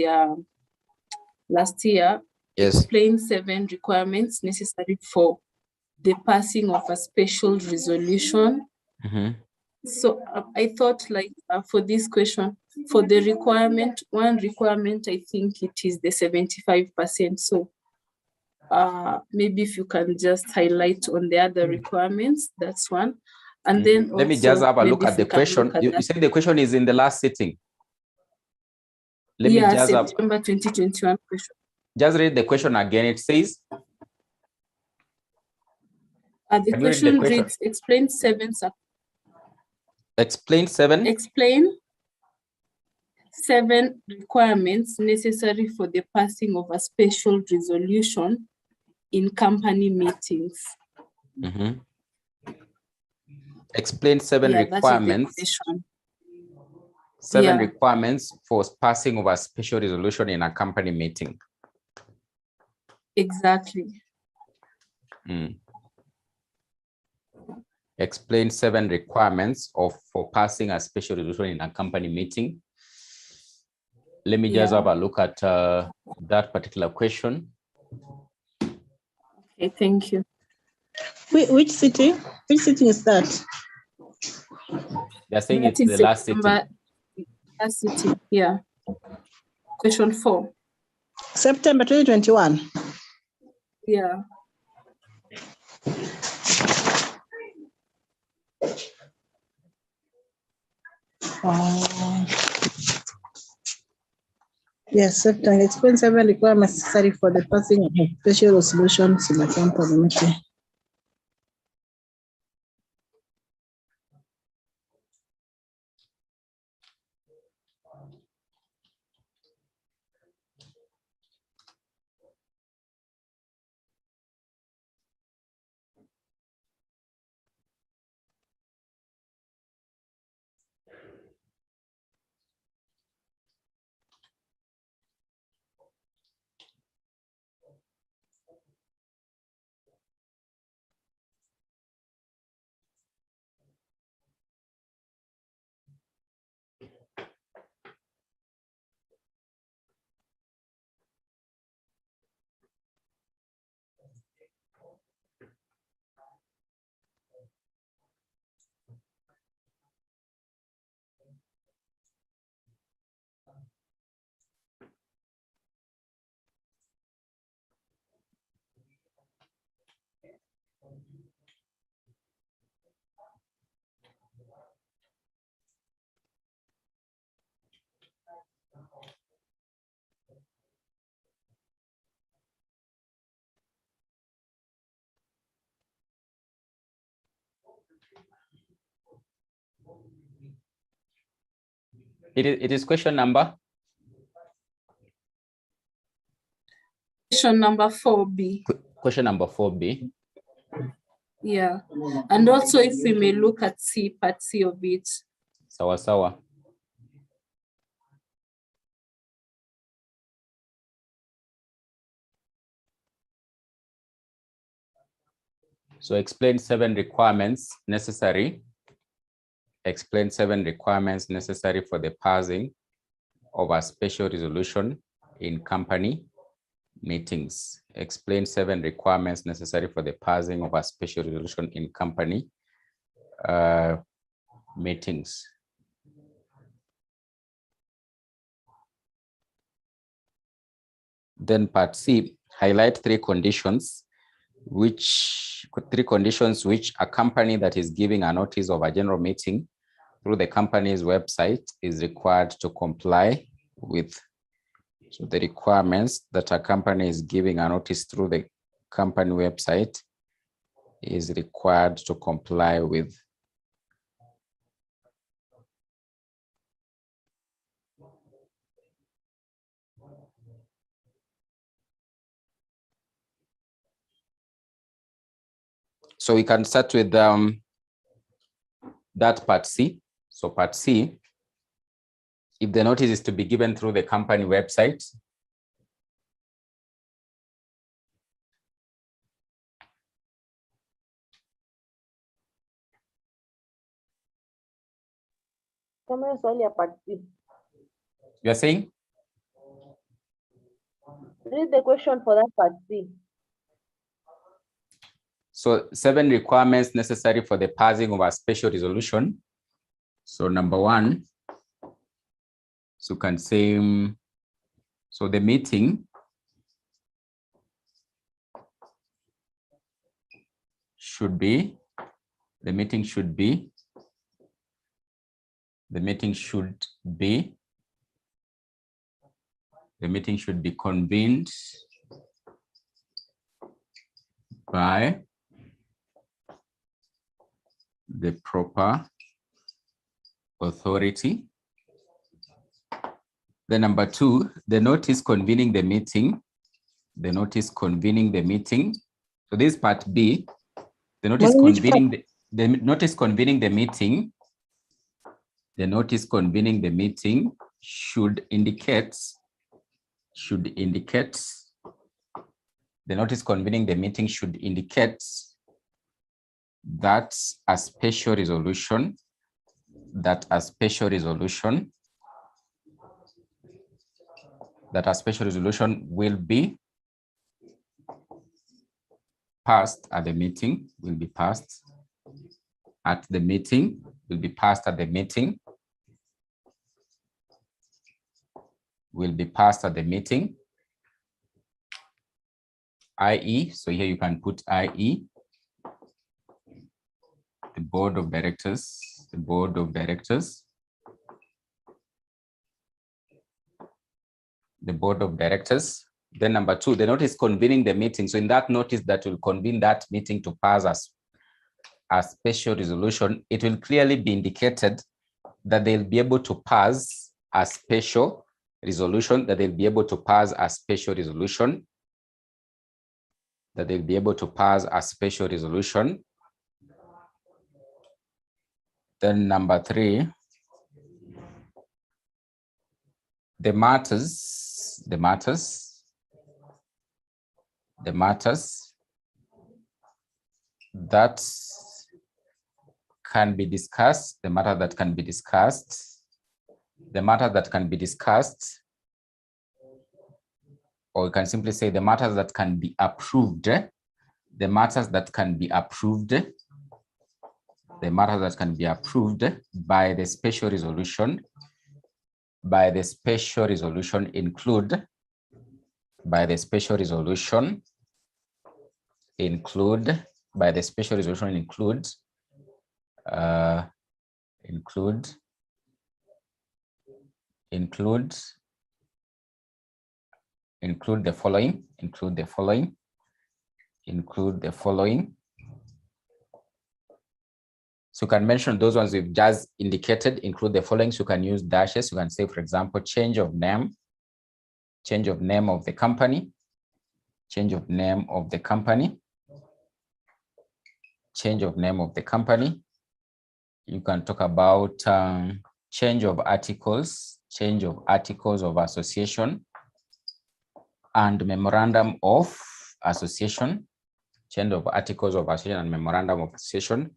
Speaker 3: last year.
Speaker 1: Yes.
Speaker 3: Explain 7 requirements necessary for the passing of a special resolution. So I thought for this question, for the requirement, one requirement, I think it is the 75%. So maybe if you can just highlight on the other requirements, that's one. And then
Speaker 1: let me just have a look at the question. You said the question is in the last sitting. Let me just
Speaker 3: September 2021 question.
Speaker 1: Just read the question again. It says.
Speaker 3: The question reads: Explain 7.
Speaker 1: Explain 7.
Speaker 3: Explain 7 requirements necessary for the passing of a special resolution in company meetings.
Speaker 1: Explain 7 requirements. 7 requirements for passing of a special resolution in a company meeting.
Speaker 3: Exactly.
Speaker 1: Explain 7 requirements for passing a special resolution in a company meeting. Let me just have a look at that particular question.
Speaker 3: Okay, thank you.
Speaker 4: Which sitting? Which sitting is that?
Speaker 1: They're saying it's the last sitting.
Speaker 3: Last sitting, yeah. Question 4.
Speaker 4: September 2021.
Speaker 3: Yeah.
Speaker 4: Yes, September. Explain 7 requirements necessary for the passing of special resolutions in a company meeting.
Speaker 1: It is question number?
Speaker 3: Question number 4B.
Speaker 1: question number 4B.
Speaker 3: Yeah. And also if we may look at C, part C of it.
Speaker 1: Sawa sawa. So explain 7 requirements necessary. Explain 7 requirements necessary for the passing of a special resolution in company meetings. Explain 7 requirements necessary for the passing of a special resolution in company meetings. Then part C, highlight 3 conditions which a company that is giving a notice of a general meeting through the company's website is required to comply with. So the requirements that a company is giving a notice through the company website is required to comply with. So we can start with that part C. So part C, if the notice is to be given through the company website,
Speaker 2: Part C.
Speaker 1: you're saying?
Speaker 2: Read the question for that part C.
Speaker 1: So 7 requirements necessary for the passing of a special resolution. So number 1, so you can say, so the meeting should be convened by the proper authority. Then number 2, the notice convening the meeting. So this part B, the notice convening the notice convening the meeting. The notice convening the meeting should indicate. The notice convening the meeting should indicate that a special resolution will be passed at the meeting, i.e., so here you can put i.e., the board of directors. Then number 2, the notice convening the meeting. So in that notice that will convene that meeting to pass as a special resolution, it will clearly be indicated that they'll be able to pass a special resolution, Then number 3, the matters that can be discussed, or you can simply say the matters that can be approved, by the special resolution, include the following. So you can mention those ones we've just indicated, include the following. So you can use dashes. You can say, for example, change of name of the company, change of name of the company, change of name of the company. You can talk about change of articles of association and memorandum of association, change of articles of association and memorandum of association.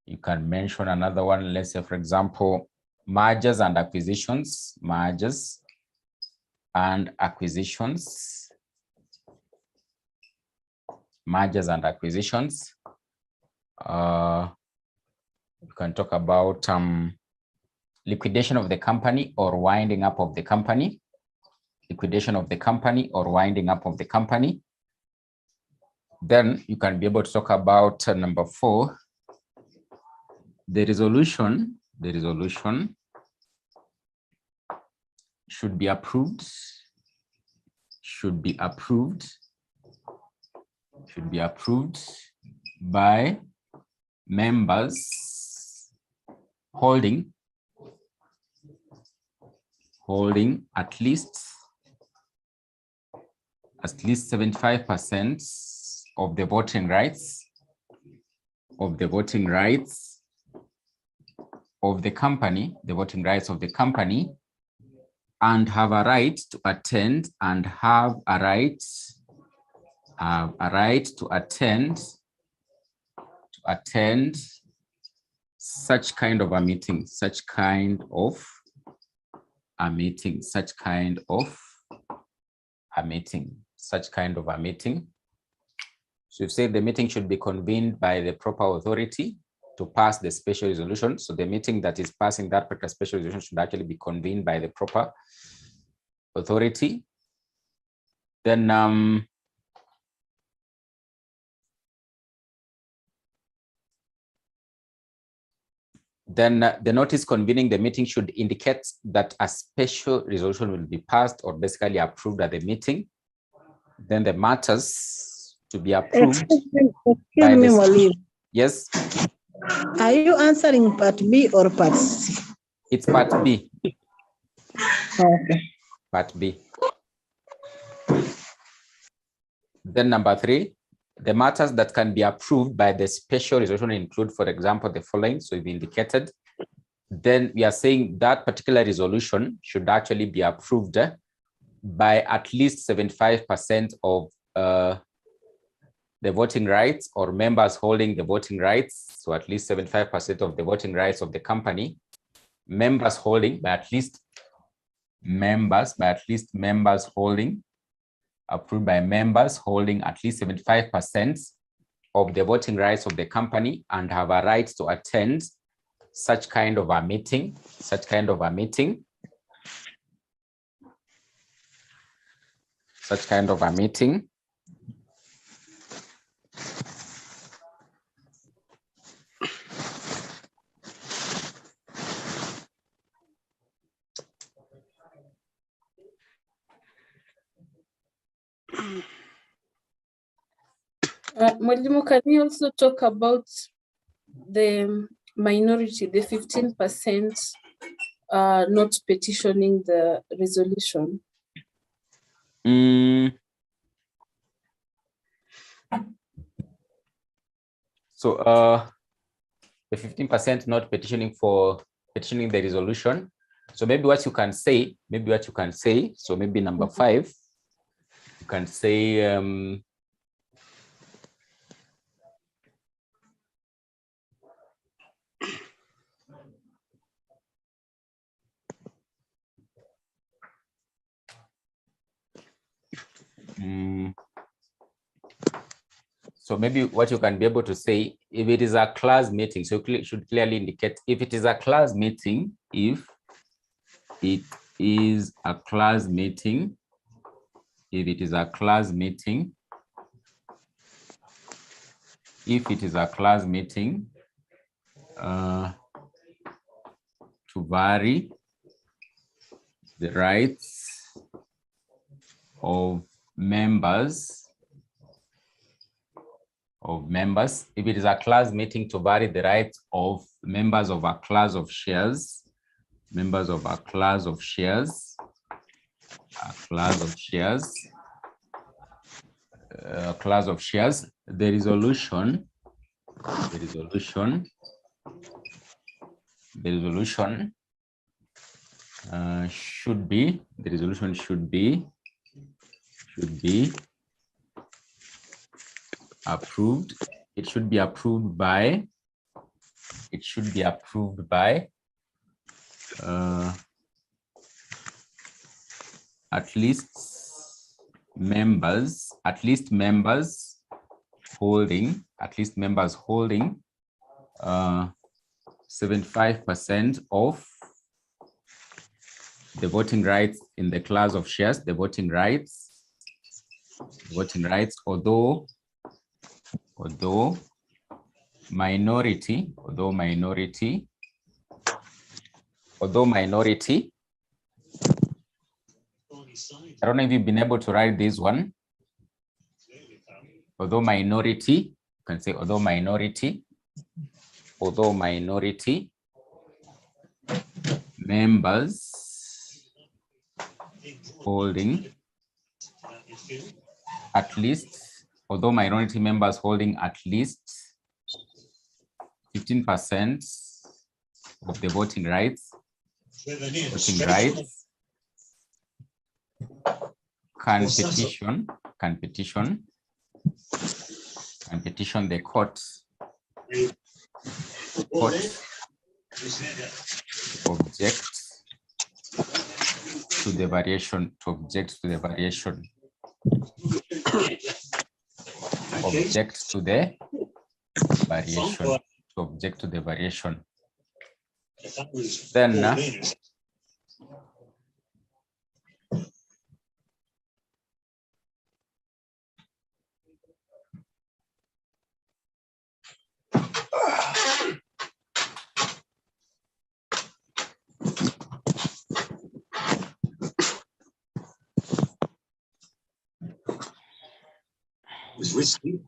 Speaker 1: You can mention another one, let's say, for example, mergers and acquisitions, mergers and acquisitions, mergers and acquisitions. You can talk about liquidation of the company or winding up of the company, liquidation of the company or winding up of the company. Then you can be able to talk about number 4, the resolution should be approved, by members holding at least 75% of the voting rights of the company, and have a right to attend such kind of a meeting, So you've said the meeting should be convened by the proper authority to pass the special resolution. So the meeting that is passing that particular special resolution should actually be convened by the proper authority. Then the notice convening the meeting should indicate that a special resolution will be passed or basically approved at the meeting. Then the matters to be approved.
Speaker 4: Excuse me, Molly.
Speaker 1: Yes.
Speaker 4: Are you answering part B or part C?
Speaker 1: It's part B.
Speaker 4: Okay.
Speaker 1: Part B. Then number 3, the matters that can be approved by the special resolution include, for example, the following. So we've indicated. Then we are saying that particular resolution should actually be approved by at least 75% of the voting rights or members holding the voting rights. So at least 75% of the voting rights of the company, members holding by at least members holding, approved by members holding at least 75% of the voting rights of the company and have a right to attend such kind of a meeting,
Speaker 3: Mwalimu, can you also talk about the minority, the 15% not petitioning the resolution?
Speaker 1: So the 15% not petitioning the resolution. So maybe what you can say, so maybe number 5, you can say so maybe what you can be able to say, if it is a class meeting, so it should clearly indicate if it is a class meeting, if it is a class meeting, to vary the rights of members, if it is a class meeting to vary the rights of members of a class of shares, class of shares, the resolution should be approved. It should be approved by at least members holding 75% of the voting rights in the class of shares, the voting rights, although minority, I don't know if you've been able to write this one. Although minority, you can say although minority members holding at least 15% of the voting rights can petition the court to object to the variation. Then
Speaker 5: was risky.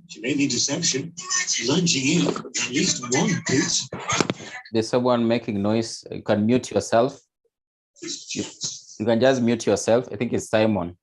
Speaker 5: She made the interception, lunging in at least one boot.
Speaker 1: There's someone making noise. You can mute yourself. You can just mute yourself. I think it's Simon.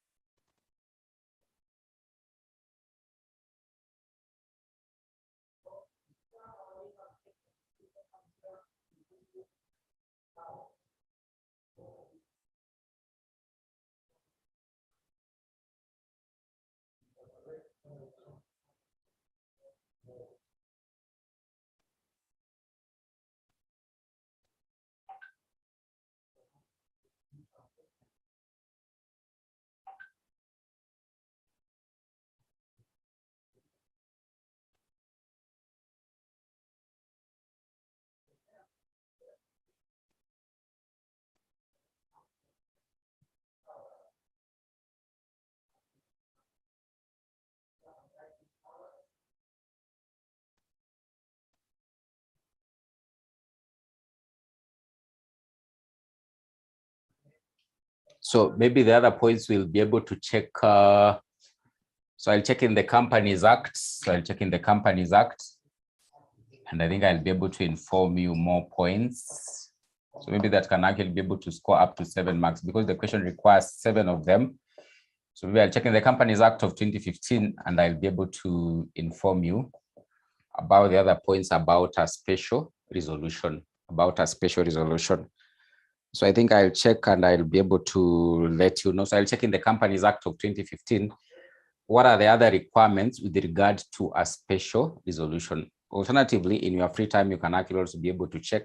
Speaker 1: So maybe the other points we'll be able to check. So I'll check in the Companies Act. And I think I'll be able to inform you more points. So maybe that can actually be able to score up to 7 marks because the question requires 7 of them. So maybe I'll check in the Companies Act of 2015 and I'll be able to inform you about the other points about a special resolution, So I think I'll check and I'll be able to let you know. So I'll check in the Companies Act of 2015. What are the other requirements with regard to a special resolution? Alternatively, in your free time, you can actually also be able to check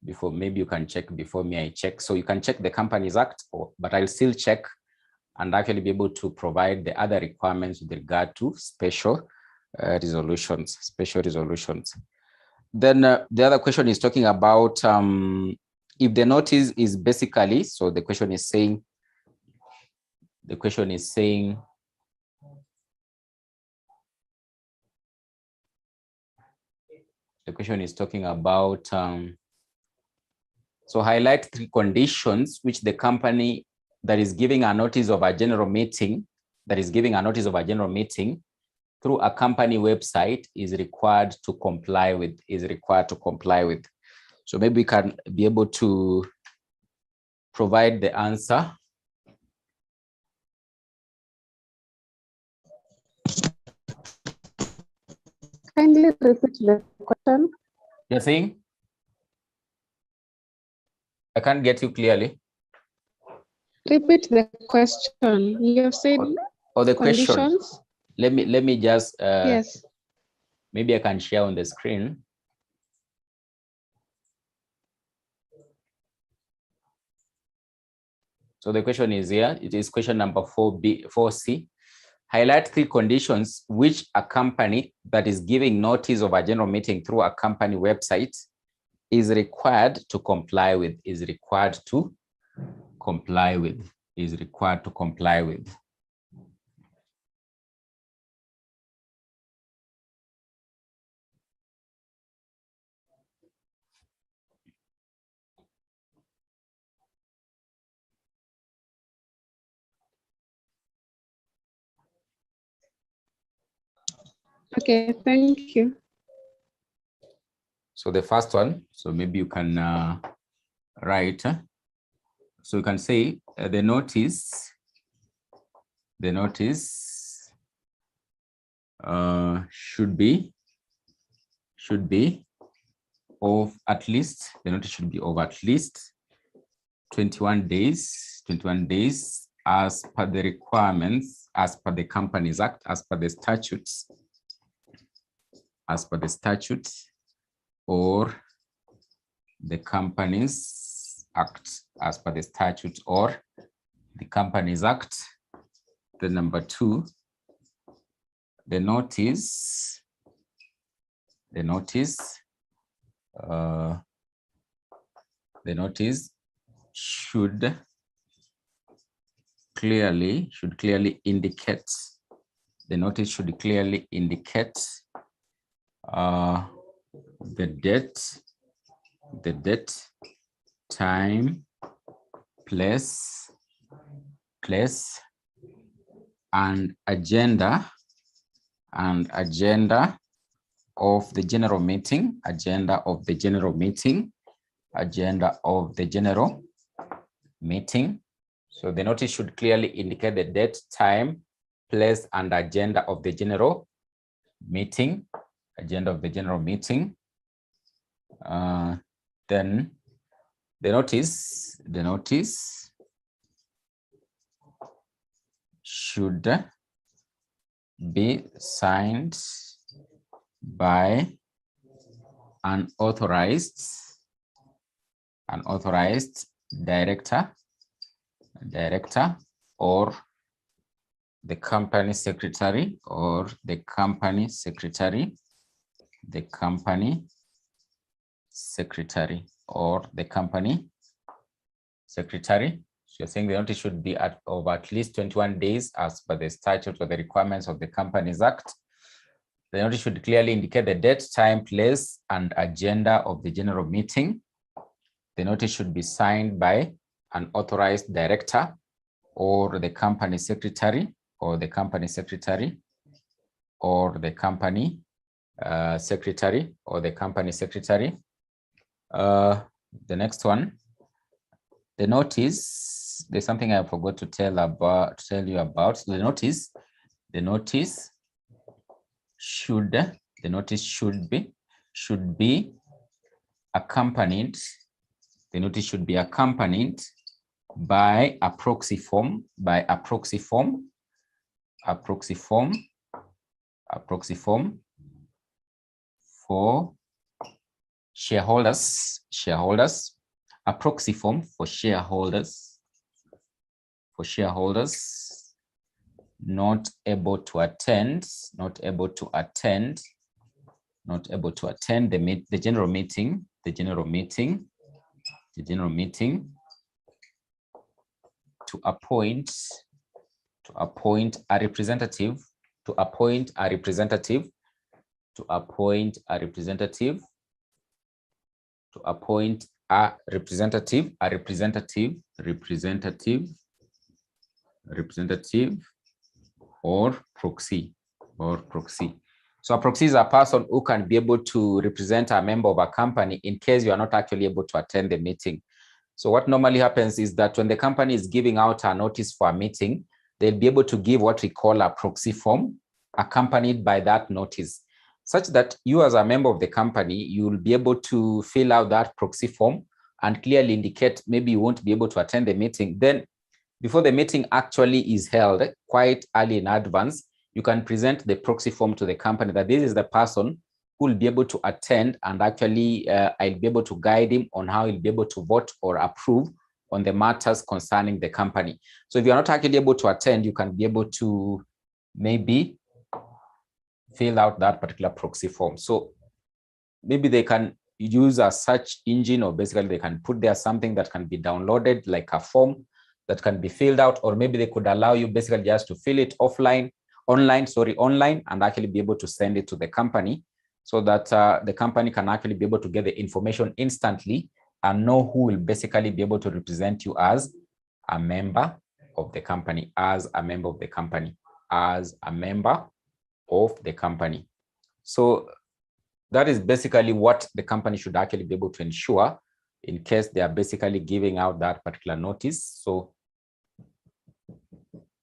Speaker 1: before, maybe you can check before me, I check. So you can check the Companies Act, but I'll still check and actually be able to provide the other requirements with regard to special resolutions. Then the other question is talking about if the notice is basically, so the question is saying talking about, so highlight 3 conditions which the company that is giving a notice of a general meeting, through a company website is required to comply with, So maybe we can be able to provide the answer
Speaker 4: Kindly repeat the question.
Speaker 1: You're saying? I can't get you clearly.
Speaker 6: Repeat the question. You have said
Speaker 1: Or the question.
Speaker 6: conditions.
Speaker 1: Let me just
Speaker 6: Yes.
Speaker 1: maybe I can share on the screen. So the question is here. It is question number 4C. Highlight 3 conditions which a company that is giving notice of a general meeting through a company website is required to comply with. Is required to comply with. Is required to comply with.
Speaker 6: Okay, thank you.
Speaker 1: So the first one, so maybe you can write. So you can say the notice should be of at least, the notice should be of at least 21 days as per the requirements, as per the Companies Act, as per the statutes, or the Companies Act, as per the statutes or the Companies Act. The number 2, the notice should clearly indicate, the notice should clearly indicate the date, time, place, and agenda of the general meeting, So the notice should clearly indicate the date, time, place, and agenda of the general meeting, Then the notice should be signed by an authorized director or the company secretary, So you're saying the notice should be of at least 21 days as per the statute or the requirements of the Companies Act. The notice should clearly indicate the date, time, place, and agenda of the general meeting. The notice should be signed by an authorized director or the company secretary, or the company secretary. The next one, the notice, there's something I forgot to tell you about. The notice should be accompanied. The notice should be accompanied by a proxy form, for shareholders, a proxy form for shareholders not able to attend the general meeting, to appoint a representative, or proxy. So a proxy is a person who can be able to represent a member of a company in case you are not actually able to attend the meeting. So what normally happens is that when the company is giving out a notice for a meeting, they'll be able to give what we call a proxy form accompanied by that notice. such that you as a member of the company, you will be able to fill out that proxy form and clearly indicate maybe you won't be able to attend the meeting. Then before the meeting actually is held, quite early in advance, you can present the proxy form to the company that this is the person who will be able to attend, and actually I'll be able to guide him on how he'll be able to vote or approve on the matters concerning the company. So if you're not actually able to attend, you can be able to maybe fill out that particular proxy form. So maybe they can use a search engine, or basically they can put there something that can be downloaded, like a form that can be filled out, or maybe they could allow you basically just to fill it online, and actually be able to send it to the company, so that the company can actually be able to get the information instantly and know who will basically be able to represent you as a member of the company, as a member of the company, as a member of the company. So that is basically what the company should actually be able to ensure in case they are basically giving out that particular notice. So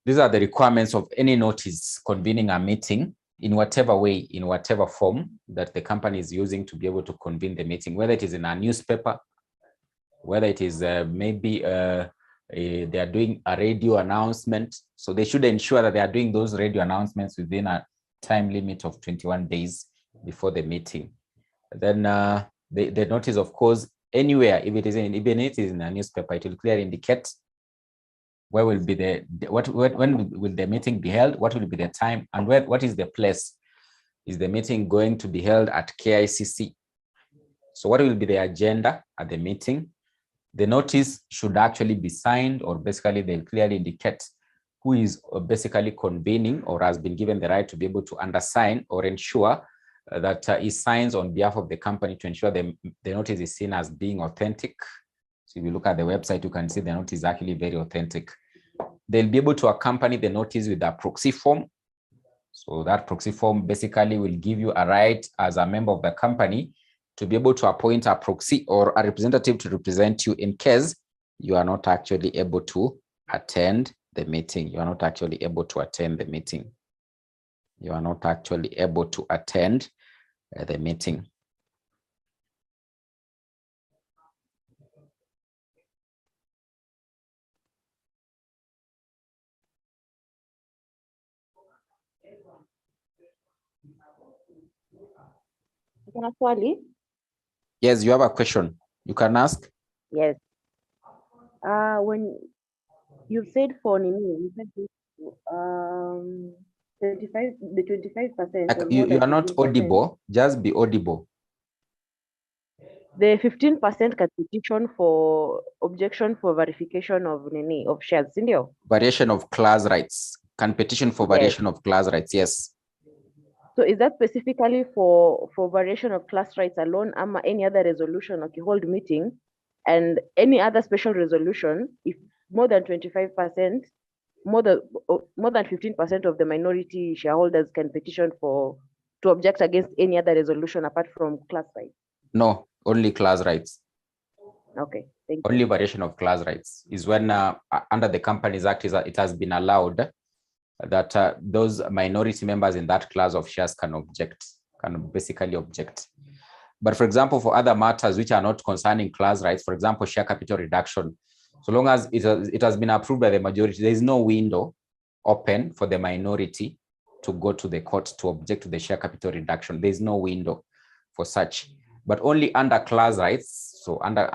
Speaker 1: these are the requirements of any notice convening a meeting in whatever way, in whatever form that the company is using to be able to convene the meeting, whether it is in a newspaper, whether it is maybe they are doing a radio announcement. So they should ensure that they are doing those radio announcements within a time limit of 21 days before the meeting. Then the notice, of course, anywhere, if it is in, even if it is in a newspaper, it will clearly indicate where will be when will the meeting be held, what will be the time, and what is the place. Is the meeting going to be held at KICC? So what will be the agenda at the meeting? The notice should actually be signed, or basically they'll clearly indicate who is basically convening or has been given the right to be able to undersign or ensure that he signs on behalf of the company to ensure the notice is seen as being authentic. So if you look at the website, you can see the notice is actually very authentic. They'll be able to accompany the notice with a proxy form. So that proxy form basically will give you a right as a member of the company to be able to appoint a proxy or a representative to represent you in case you are not actually able to attend the meeting. You are not actually able to attend the meeting. You are not actually able to attend the meeting. Yes, you have a question. You can ask.
Speaker 2: Yes. When you said for Nini, you said 25%.
Speaker 1: You are not audible. Just be audible.
Speaker 2: The 15% can petition for objection for verification of Nini of shares, India.
Speaker 1: Variation of class rights. Can petition for variation of class rights. Yes.
Speaker 2: So is that specifically for variation of class rights alone, or any other resolution of the hold meeting, and any other special resolution if more than 25%, more than 15% of the minority shareholders can petition to object against any other resolution apart from class rights?
Speaker 1: No, only class rights.
Speaker 2: Okay, thank you.
Speaker 1: Only variation of class rights is when under the Companies Act it has been allowed that those minority members in that class of shares can basically object. But for example, for other matters which are not concerning class rights, for example, share capital reduction, so long as it has been approved by the majority, there is no window open for the minority to go to the court to object to the share capital reduction. There is no window for such. But only under class rights, so under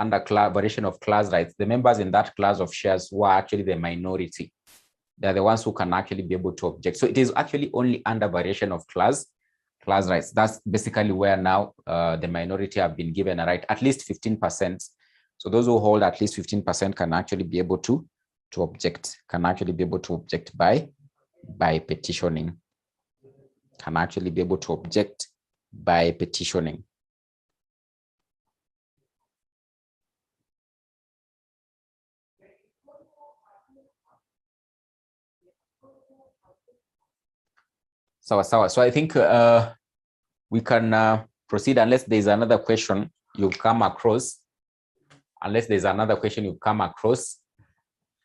Speaker 1: variation of class rights, the members in that class of shares who are actually the minority, they're the ones who can actually be able to object. So it is actually only under variation of class rights. That's basically where now the minority have been given a right, at least 15%. So those who hold at least 15% can actually be able to object, can actually be able to object by petitioning, can actually be able to object by petitioning. So I think we can proceed unless there's another question you've come across.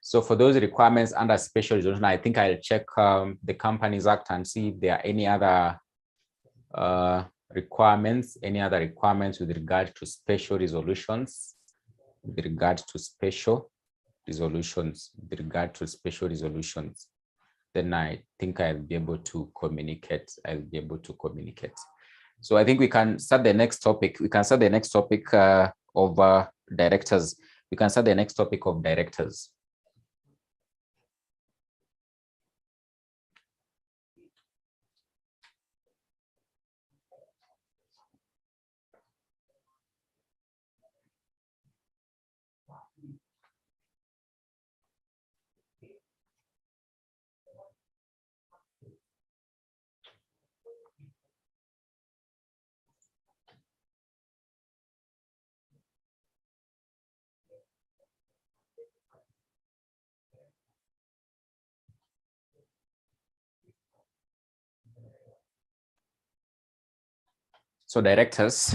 Speaker 1: So for those requirements under special resolution, I think I'll check the Companies Act and see if there are any other requirements, any other requirements with regard to special resolutions, with regard to special resolutions, with regard to special resolutions, then I think I'll be able to communicate. I'll be able to communicate. So I think we can start the next topic. We can start the next topic of directors. We can start the next topic of directors. So directors.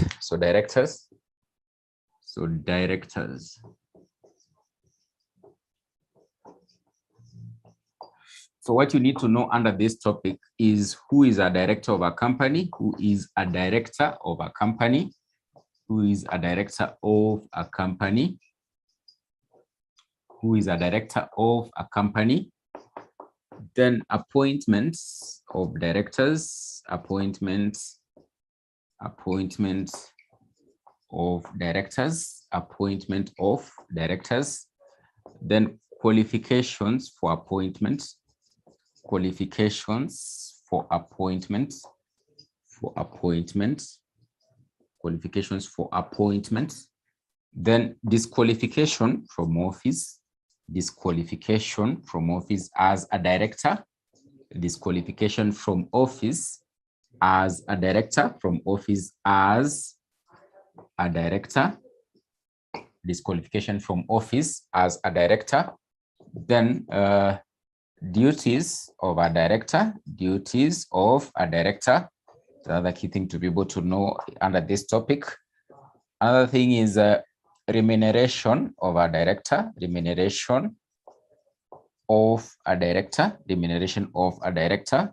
Speaker 1: So what you need to know under this topic is who is a director of a company, who is a director of a company, who is a director of a company, who is a director of a company, then appointments of directors, appointments of directors, appointment of directors, then qualifications for appointments, qualifications for appointments, qualifications for appointments, then disqualification from office, disqualification from office as a director, disqualification from office as a director, from office as a director, disqualification from office as a director, then duties of a director, duties of a director. The other key thing to be able to know under this topic. Another thing is remuneration of a director, remuneration of a director, remuneration of a director.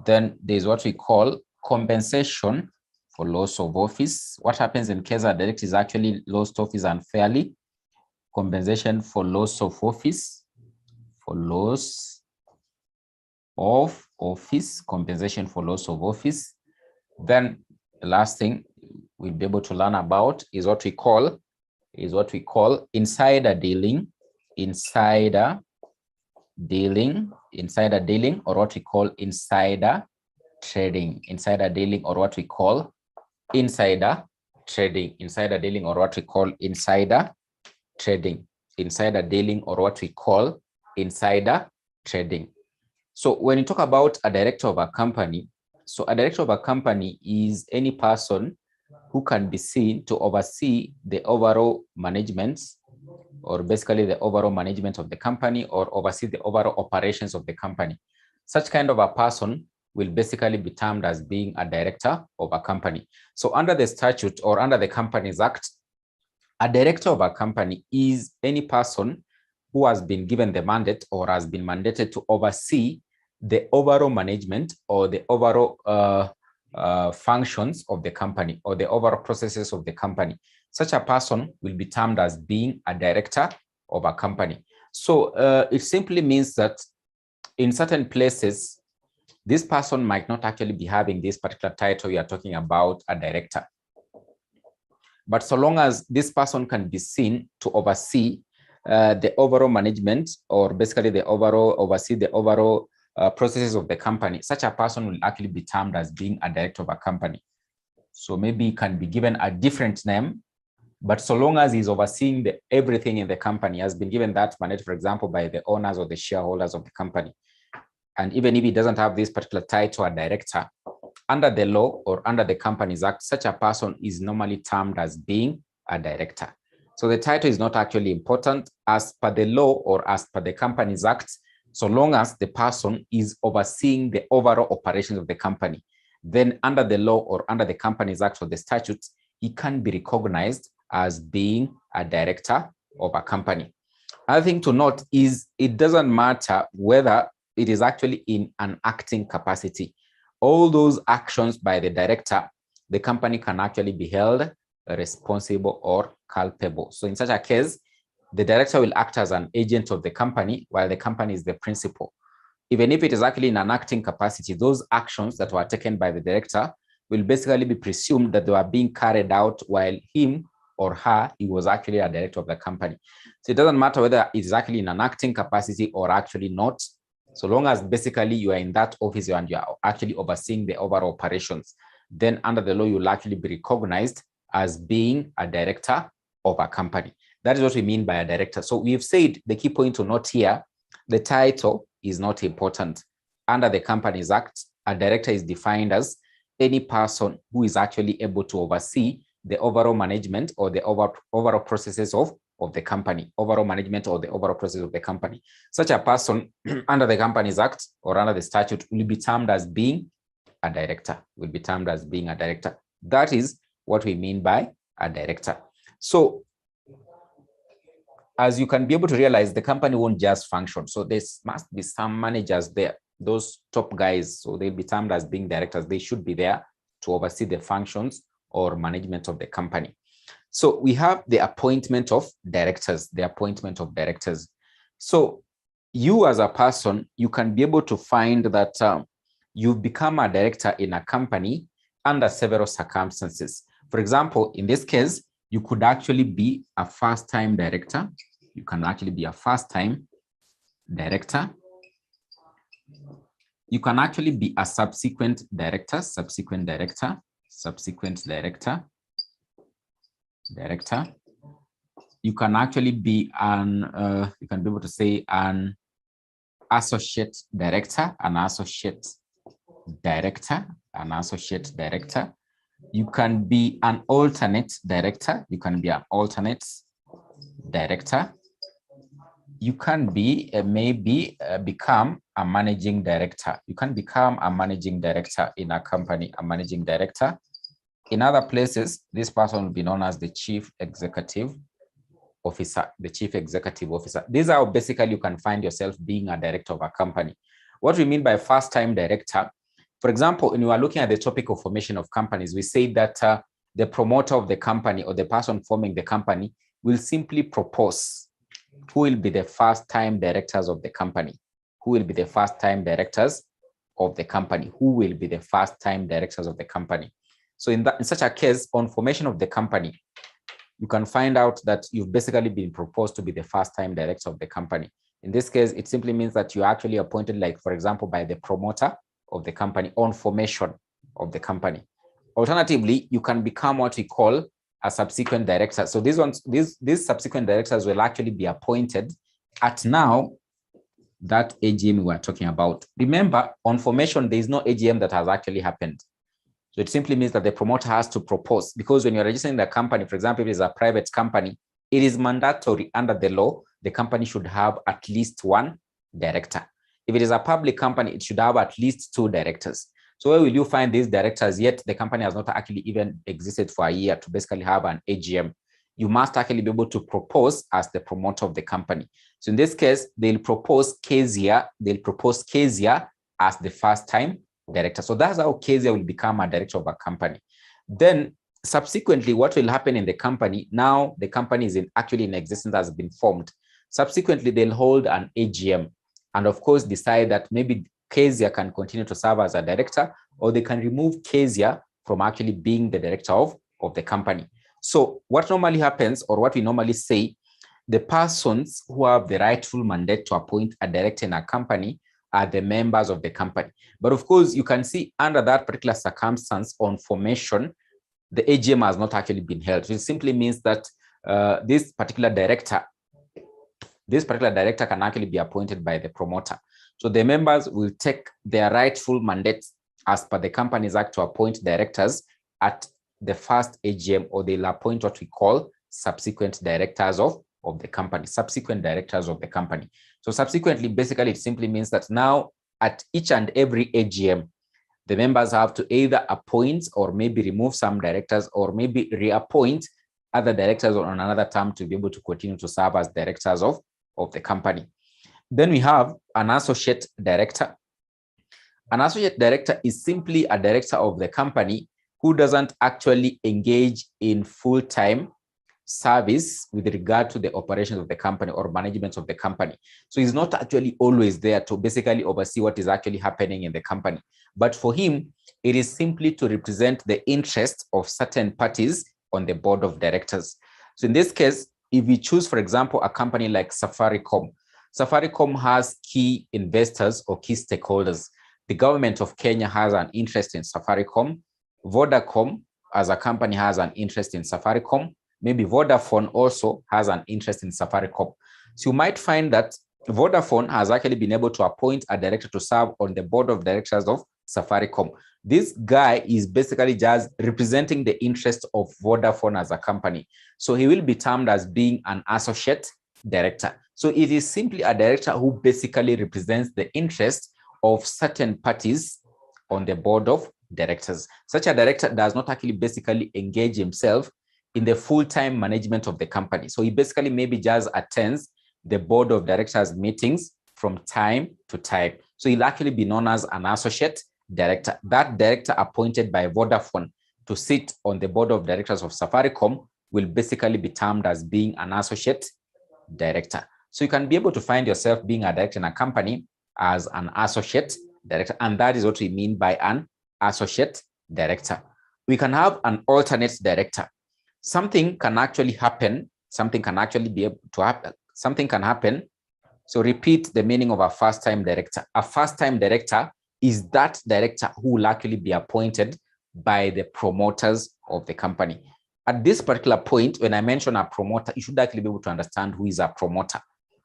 Speaker 1: Then there's what we call compensation for loss of office. What happens in case a director is actually lost office unfairly? Compensation for loss of office, for loss of office, compensation for loss of office. Then the last thing we'll be able to learn about is what we call insider dealing, insider dealing, or what we call insider trading, insider dealing, or what we call insider trading, insider dealing, or what we call insider trading, insider dealing, or what we call insider trading. So when you talk about a director of a company, so a director of a company is any person who can be seen to oversee the overall management, or basically the overall management of the company, or oversee the overall operations of the company. Such kind of a person will basically be termed as being a director of a company. So under the statute or under the Companies Act, a director of a company is any person who has been given the mandate or has been mandated to oversee the overall management or the overall functions of the company or the overall processes of the company. Such a person will be termed as being a director of a company. So it simply means that in certain places, this person might not actually be having this particular title we are talking about, a director. But so long as this person can be seen to oversee the overall management, or basically the overall oversee the overall processes of the company, such a person will actually be termed as being a director of a company. So maybe he can be given a different name, but so long as he's overseeing everything in the company, has been given that mandate, for example, by the owners or the shareholders of the company. And even if he doesn't have this particular title, a director, under the law or under the Companies Act, such a person is normally termed as being a director. So the title is not actually important as per the law or as per the Companies Act, so long as the person is overseeing the overall operations of the company. Then under the law or under the Companies Act or the statutes, he can be recognized as being a director of a company. Another thing to note is it doesn't matter whether it is actually in an acting capacity all those actions by the director, the company can actually be held responsible or culpable. So in such a case, the director will act as an agent of the company while the company is the principal. Even if it is actually in an acting capacity, those actions that were taken by the director will basically be presumed that they were being carried out while him or her, he was actually a director of the company. So it doesn't matter whether it's actually in an acting capacity or actually not, so long as basically you are in that office and you are actually overseeing the overall operations, then under the law, you'll actually be recognized as being a director of a company. That is what we mean by a director. So we've said the key point to note here, the title is not important. Under the Companies Act, a director is defined as any person who is actually able to oversee the overall management or the overall processes of the company, overall management or the overall process of the company. Such a person under the Companies Act or under the statute will be termed as being a director, will be termed as being a director. That is what we mean by a director. So as you can be able to realize, the company won't just function. So there must be some managers there, those top guys. So they'll be termed as being directors. They should be there to oversee the functions or management of the company. So we have the appointment of directors, the appointment of directors. So you as a person, you can be able to find that you've become a director in a company under several circumstances. For example, in this case, you could actually be a first-time director. You can actually be a first-time director. You can actually be a subsequent director, subsequent director. You can actually be an, you can be able to say an associate director, an associate director. You can be an alternate director. You can be an alternate director. You can be maybe become a managing director. You can become a managing director in a company, a managing director. In other places, this person will be known as the chief executive officer, the chief executive officer. These are basically you can find yourself being a director of a company. What we mean by first-time director, for example, when you are looking at the topic of formation of companies, we say that the promoter of the company or the person forming the company will simply propose who will be the first-time directors of the company. Who will be the first-time directors of the company? Who will be the first-time directors of the company? So in such a case, on formation of the company, you can find out that you've basically been proposed to be the first-time director of the company. In this case, it simply means that you're actually appointed, like, for example, by the promoter of the company on formation of the company. Alternatively, you can become what we call a subsequent director. So these subsequent directors will actually be appointed at now that AGM we are talking about. Remember, on formation, there is no AGM that has actually happened. So it simply means that the promoter has to propose, because when you're registering the company, for example, if it is a private company, it is mandatory under the law, the company should have at least one director. If it is a public company, it should have at least 2 directors. So where will you find these directors? Yet the company has not actually even existed for a year to basically have an AGM. You must actually be able to propose as the promoter of the company. So in this case, they'll propose Kezia as the first-time director. So that's how Kezia will become a director of a company. Then subsequently, what will happen in the company, now the company is actually in existence, has been formed. Subsequently, they'll hold an AGM and of course decide that maybe Kezia can continue to serve as a director, or they can remove Kezia from actually being the director of the company. So what normally happens, or what we normally say, the persons who have the rightful mandate to appoint a director in a company are the members of the company. But of course, you can see under that particular circumstance on formation, the AGM has not actually been held. It simply means that this particular director can actually be appointed by the promoter. So the members will take their rightful mandates as per the Companies Act to appoint directors at the first AGM, or they'll appoint what we call subsequent directors of the company, subsequent directors of the company. So subsequently, basically, it simply means that now at each and every AGM, the members have to either appoint or maybe remove some directors, or maybe reappoint other directors on another term to be able to continue to serve as directors of the company. Then we have an associate director. An associate director is simply a director of the company who doesn't actually engage in full-time service with regard to the operations of the company or management of the company. So he's not actually always there to basically oversee what is actually happening in the company. But for him, it is simply to represent the interests of certain parties on the board of directors. So in this case, if we choose, for example, a company like Safaricom, Safaricom has key investors or key stakeholders. The government of Kenya has an interest in Safaricom. Vodacom as a company has an interest in Safaricom. Maybe Vodafone also has an interest in Safaricom. So you might find that Vodafone has actually been able to appoint a director to serve on the board of directors of Safaricom. This guy is basically just representing the interest of Vodafone as a company. So he will be termed as being an associate director. So it is simply a director who basically represents the interest of certain parties on the board of directors. Such a director does not actually basically engage himself in the full-time management of the company. So he basically maybe just attends the board of directors meetings from time to time. So he'll actually be known as an associate director. That director appointed by Vodafone to sit on the board of directors of Safaricom will basically be termed as being an associate director. So you can be able to find yourself being a director in a company as an associate director, and that is what we mean by an associate director. We can have an alternate director. Something can actually happen, something can actually be able to happen, something can happen. So repeat the meaning of a first-time director. A first-time director is that director who will actually be appointed by the promoters of the company. At this particular point, when I mention a promoter, you should actually be able to understand who is a promoter.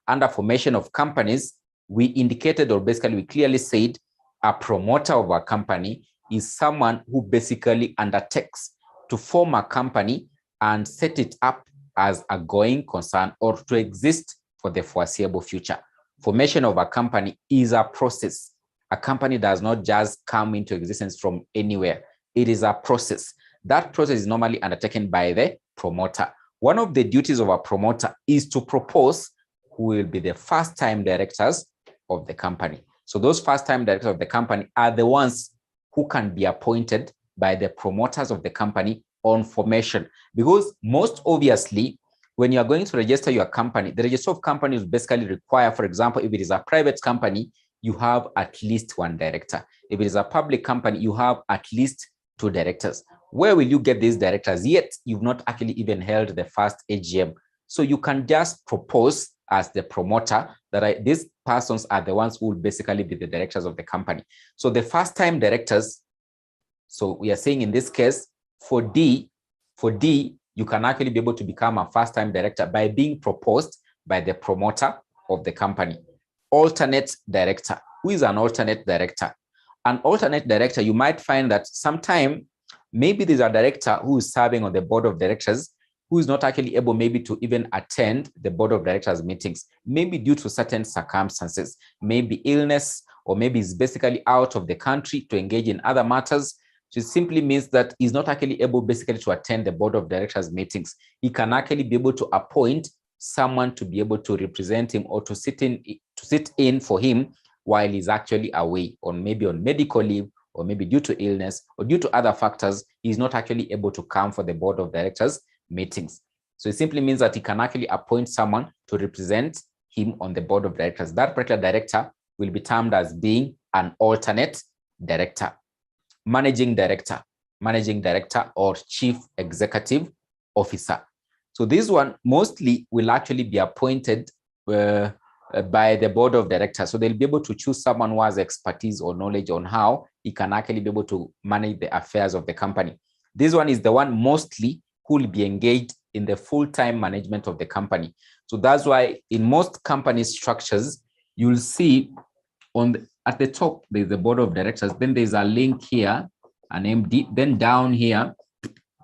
Speaker 1: Under formation of companies, we indicated, or basically we clearly said, a promoter of a company is someone who basically undertakes to form a company and set it up as a going concern or to exist for the foreseeable future. Formation of a company is a process. A company does not just come into existence from anywhere. It is a process. That process is normally undertaken by the promoter. One of the duties of a promoter is to propose who will be the first-time directors of the company. So those first-time directors of the company are the ones who can be appointed by the promoters of the company on formation. Because most obviously, when you are going to register your company, the register of companies basically require, for example, if it is a private company, you have at least one director. If it is a public company, you have at least 2 directors. Where will you get these directors? Yet you've not actually even held the first AGM. So you can just propose as the promoter that these persons are the ones who will basically be the directors of the company. So the first-time directors, so we are saying in this case, for D, you can actually be able to become a first-time director by being proposed by the promoter of the company. Alternate director. Who is an alternate director? An alternate director, you might find that sometime maybe there's a director who is serving on the board of directors who is not actually able maybe to even attend the board of directors meetings, maybe due to certain circumstances, maybe illness, or maybe he's basically out of the country to engage in other matters. So it simply means that he's not actually able basically to attend the board of directors meetings. He can actually be able to appoint someone to be able to represent him or to sit in for him while he's actually away, or maybe on medical leave, or maybe due to illness or due to other factors, he's not actually able to come for the board of directors meetings. So it simply means that he can actually appoint someone to represent him on the board of directors. That particular director will be termed as being an alternate director. Managing director or chief executive officer. So this one mostly will actually be appointed by the board of directors. So they'll be able to choose someone who has expertise or knowledge on how he can actually be able to manage the affairs of the company. This one is the one mostly who will be engaged in the full-time management of the company. So that's why in most company structures, you'll see at the top, there's the board of directors. Then there's a link here, an MD. Then down here,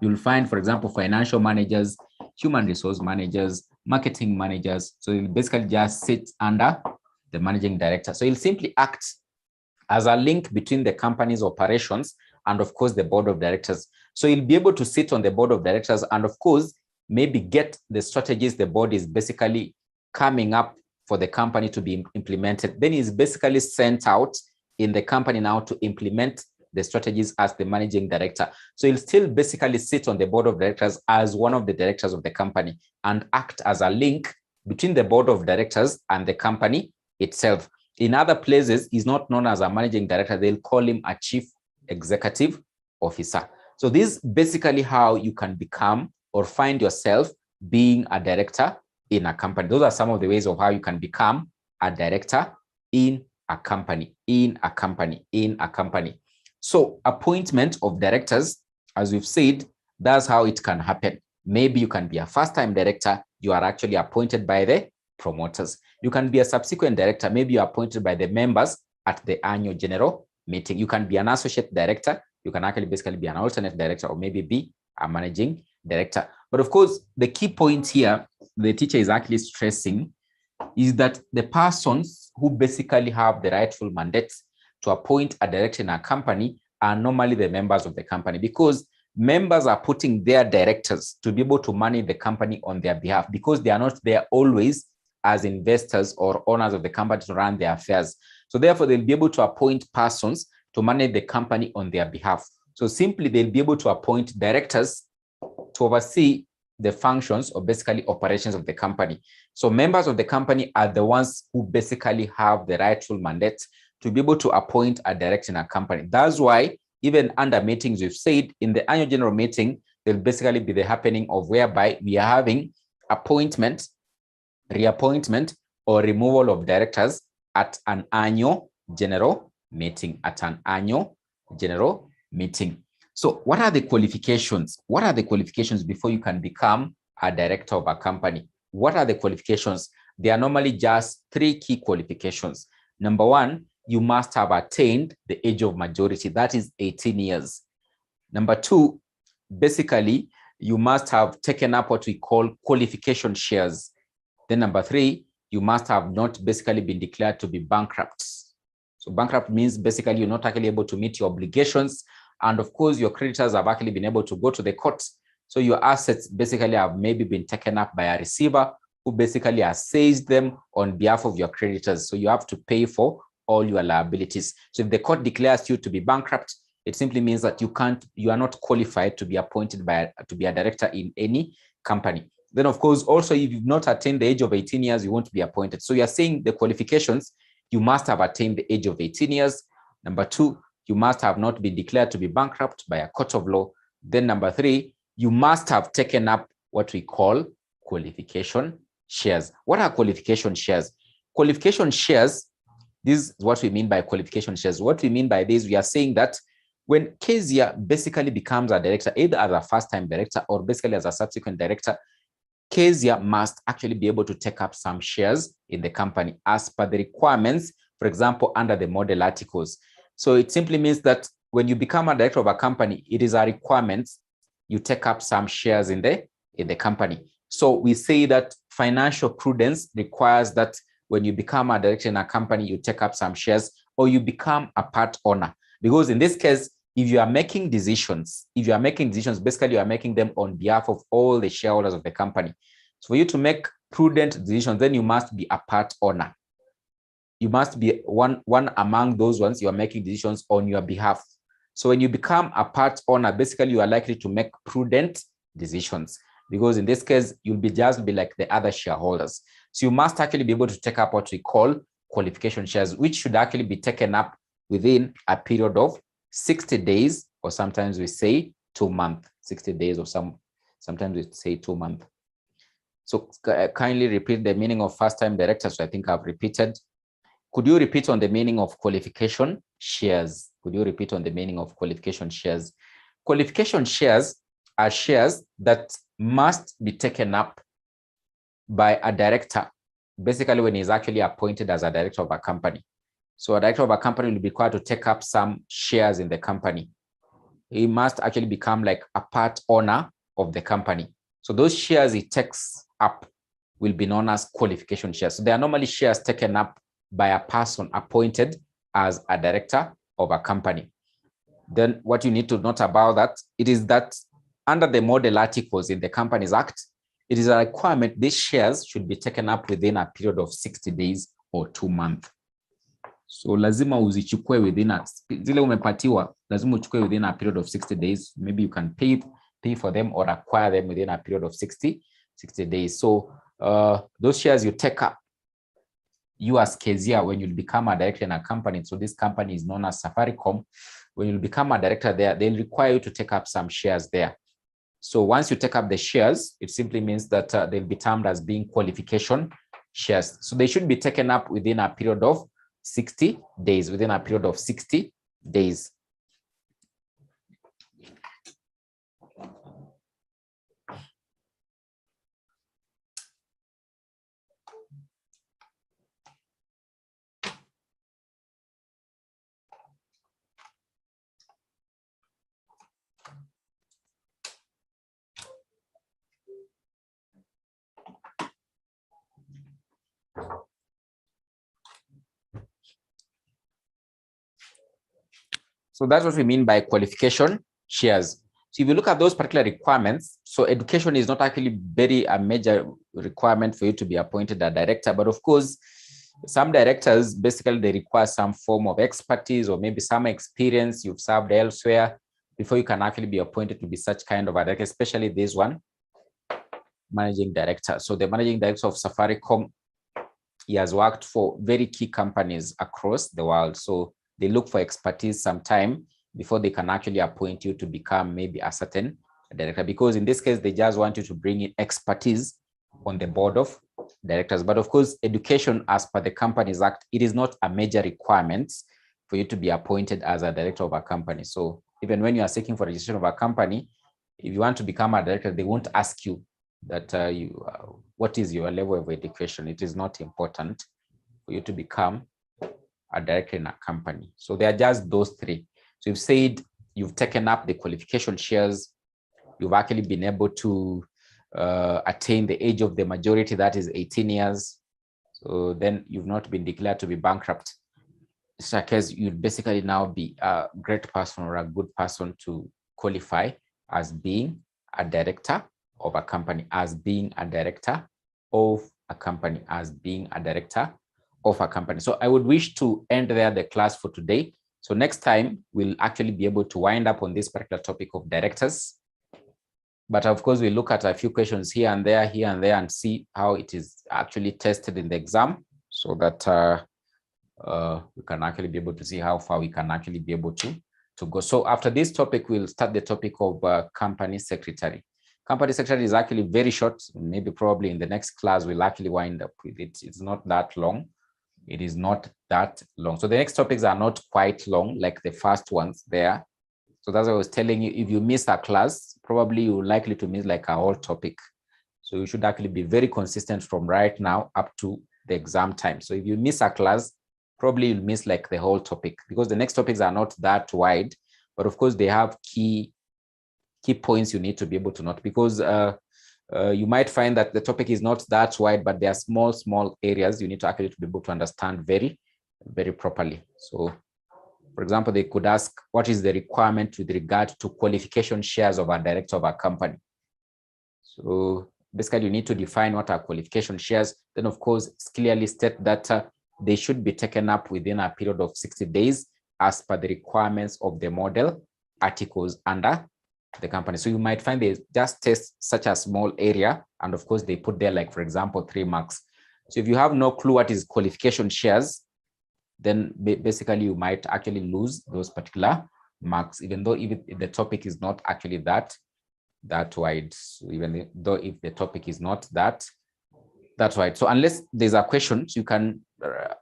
Speaker 1: you'll find, for example, financial managers, human resource managers, marketing managers. So you'll basically just sit under the managing director. So he'll simply act as a link between the company's operations and, of course, the board of directors. So he'll be able to sit on the board of directors and, of course, maybe get the strategies the board is basically coming up for the company to be implemented. Then he's basically sent out in the company now to implement the strategies as the managing director. So he'll still basically sit on the board of directors as one of the directors of the company and act as a link between the board of directors and the company itself. In other places, he's not known as a managing director. They'll call him a chief executive officer. So this is basically how you can become or find yourself being a director in a company. Those are some of the ways of how you can become a director in a company, in a company. So appointment of directors, as we've said, that's how it can happen. Maybe you can be a first-time director. You are actually appointed by the promoters. You can be a subsequent director. Maybe you're appointed by the members at the annual general meeting. You can be an associate director. You can actually basically be an alternate director or maybe be a managing director. But of course, the key point here, the teacher is actually stressing, is that the persons who basically have the rightful mandate to appoint a director in a company are normally the members of the company, because members are putting their directors to be able to manage the company on their behalf, because they are not there always as investors or owners of the company to run their affairs. So therefore, they'll be able to appoint persons to manage the company on their behalf. So simply, they'll be able to appoint directors to oversee the functions or basically operations of the company. So members of the company are the ones who basically have the rightful mandate to be able to appoint a director in a company. That's why even under meetings, we've said in the annual general meeting, there'll basically be the happening of whereby we are having appointment, reappointment, or removal of directors at an annual general meeting, So what are the qualifications? What are the qualifications before you can become a director of a company? What are the qualifications? There are normally just 3 key qualifications. Number 1, you must have attained the age of majority, that is 18 years. Number 2, basically, you must have taken up what we call qualification shares. Then number 3, you must have not basically been declared to be bankrupt. So bankrupt means basically you're not actually able to meet your obligations. And of course, your creditors have actually been able to go to the courts. So your assets basically have maybe been taken up by a receiver who basically has seized them on behalf of your creditors. So you have to pay for all your liabilities. So if the court declares you to be bankrupt, it simply means that you are not qualified to be appointed to be a director in any company. Then of course, also if you've not attained the age of 18 years, you won't be appointed. So you're saying the qualifications, you must have attained the age of 18 years. Number 2, you must have not been declared to be bankrupt by a court of law. Then number 3, you must have taken up what we call qualification shares. What are qualification shares? Qualification shares, this is what we mean by qualification shares. What we mean by this, we are saying that when Kezia basically becomes a director, either as a first-time director or basically as a subsequent director, Kezia must actually be able to take up some shares in the company as per the requirements, for example, under the model articles. So it simply means that when you become a director of a company, it is a requirement you take up some shares in the company. So we say that financial prudence requires that when you become a director in a company, you take up some shares or you become a part owner. Because in this case, if you are making decisions, basically you are making them on behalf of all the shareholders of the company. So for you to make prudent decisions, then you must be a part owner. You must be one among those ones you are making decisions on your behalf. So when you become a part owner, basically you are likely to make prudent decisions, because in this case, you'll just be like the other shareholders. So you must actually be able to take up what we call qualification shares, which should actually be taken up within a period of 60 days, or sometimes we say 2 months, 60 days, or sometimes we say 2 months. So kindly repeat the meaning of first-time director. So I think I've repeated. Could you repeat on the meaning of qualification shares? Could you repeat on the meaning of qualification shares? Qualification shares are shares that must be taken up by a director, basically when he's actually appointed as a director of a company. So a director of a company will be required to take up some shares in the company. He must actually become like a part owner of the company. So those shares he takes up will be known as qualification shares. So they are normally shares taken up by a person appointed as a director of a company. Then what you need to note about that, it is that under the model articles in the Companies Act, it is a requirement these shares should be taken up within a period of 60 days or 2 months. So lazima uzichukue within zile umepatiwa, lazima uchukue within a period of 60 days. Maybe you can pay for them or acquire them within a period of 60 days. So those shares you take up, you as Kezia, when you become a director in a company, so this company is known as Safaricom, when you become a director there, they'll require you to take up some shares there. So once you take up the shares, it simply means that they'll be termed as being qualification shares. So they should be taken up within a period of 60 days, within a period of 60 days. So that's what we mean by qualification shares. So if you look at those particular requirements, so education is not actually a major requirement for you to be appointed a director, but of course, some directors, basically they require some form of expertise or maybe some experience you've served elsewhere before you can actually be appointed to be such kind of a director, especially this one, managing director. So the managing director of Safaricom, he has worked for very key companies across the world. So they look for expertise sometime before they can actually appoint you to become maybe a certain director, because in this case, they just want you to bring in expertise on the board of directors. But of course, education as per the Companies Act, it is not a major requirement for you to be appointed as a director of a company. So even when you are seeking for registration of a company, if you want to become a director, they won't ask you that what is your level of education. It is not important for you to become a director in a company. So they are just those three. So you've said you've taken up the qualification shares, you've actually been able to attain the age of the majority, that is 18 years. So then you've not been declared to be bankrupt. So because you'd basically now be a great person or a good person to qualify as being a director of a company, as being a director of a company, as being a director of a company. So I would wish to end there the class for today. So next time we'll actually be able to wind up on this particular topic of directors. But of course, we look at a few questions here and there, and see how it is actually tested in the exam, so that we can actually be able to see how far we can actually be able to go. So after this topic, we'll start the topic of company secretary. Company secretary is actually very short. Maybe probably in the next class, we'll actually wind up with it. It's not that long. It is not that long. So the next topics are not quite long like the first ones there. So that's what I was telling you. If you miss a class, probably you're likely to miss like a whole topic. So you should actually be very consistent from right now up to the exam time. So if you miss a class, probably you'll miss like the whole topic, because the next topics are not that wide, but of course they have key points you need to be able to note, because you might find that the topic is not that wide, but there are small areas you need to actually be able to understand very, very properly. So for example, they could ask, what is the requirement with regard to qualification shares of a director of a company? So basically you need to define what are qualification shares. Then of course, clearly state that they should be taken up within a period of 60 days as per the requirements of the model articles under the company. So you might find they just test such a small area, and of course they put there, like for example, 3 marks. So if you have no clue what is qualification shares, then basically you might actually lose those particular marks, even though if the topic is not actually that wide. So even though if the topic is not that wide. So unless there's a question, so you can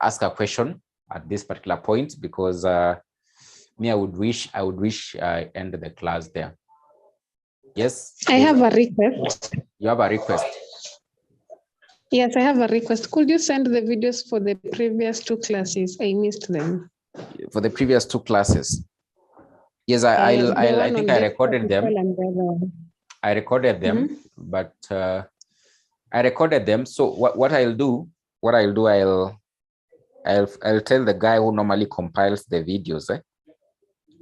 Speaker 1: ask a question at this particular point, because me, I would wish I ended the class there. Yes.
Speaker 6: I have a request.
Speaker 1: You have a request?
Speaker 6: Yes, I have a request. Could you send the videos for the previous 2 classes? I missed them.
Speaker 1: For the previous 2 classes? Yes, I think I recorded them. I recorded them, but I recorded them. So what I'll do, I'll tell the guy who normally compiles the videos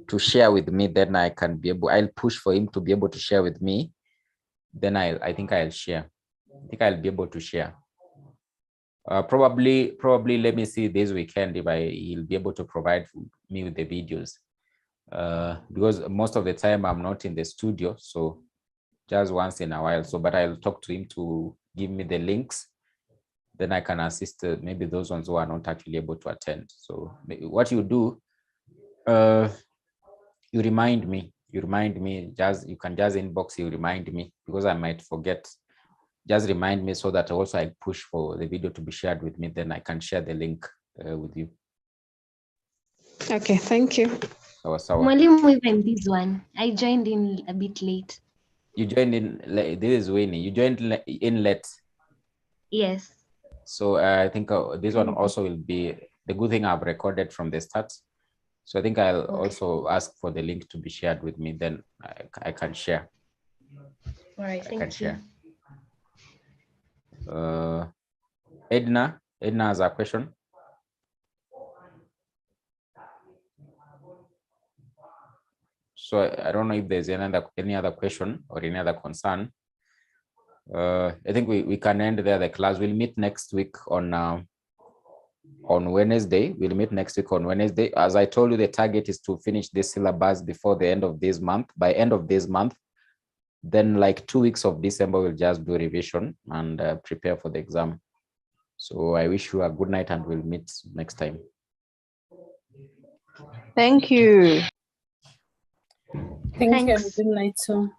Speaker 1: to share with me. Then I can be able, I'll push for him to be able to share with me. Then I think I'll share. I think I'll be able to share. Probably let me see this weekend if he'll be able to provide me with the videos. Because most of the time I'm not in the studio, so just once in a while. So, but I'll talk to him to give me the links. Then I can assist maybe those ones who are not actually able to attend. So what you do, you remind me, you can just inbox, you remind me, because I might forget. Just remind me so that also I push for the video to be shared with me. Then I can share the link with you.
Speaker 6: Okay, thank you.
Speaker 7: Mwalimu, even this one, I joined in a bit late.
Speaker 1: You joined in, this is Winnie. You joined in late.
Speaker 7: Yes.
Speaker 1: So I think this one also will be, the good thing I've recorded from the start. So I think I'll also ask for the link to be shared with me. Then I can share.
Speaker 7: All right, thank you.
Speaker 1: Edna has a question. So I don't know if there's any other question or any other concern. I think we can end there the class. We'll meet next week on Wednesday. We'll meet next week on Wednesday. As I told you, the target is to finish this syllabus before the end of this month. By end of this month, then like 2 weeks of December, we'll just do revision and prepare for the exam. So I wish you a good night and we'll meet next time.
Speaker 2: Thank you.
Speaker 3: Thank you.
Speaker 7: Thanks.
Speaker 3: Good night, sir.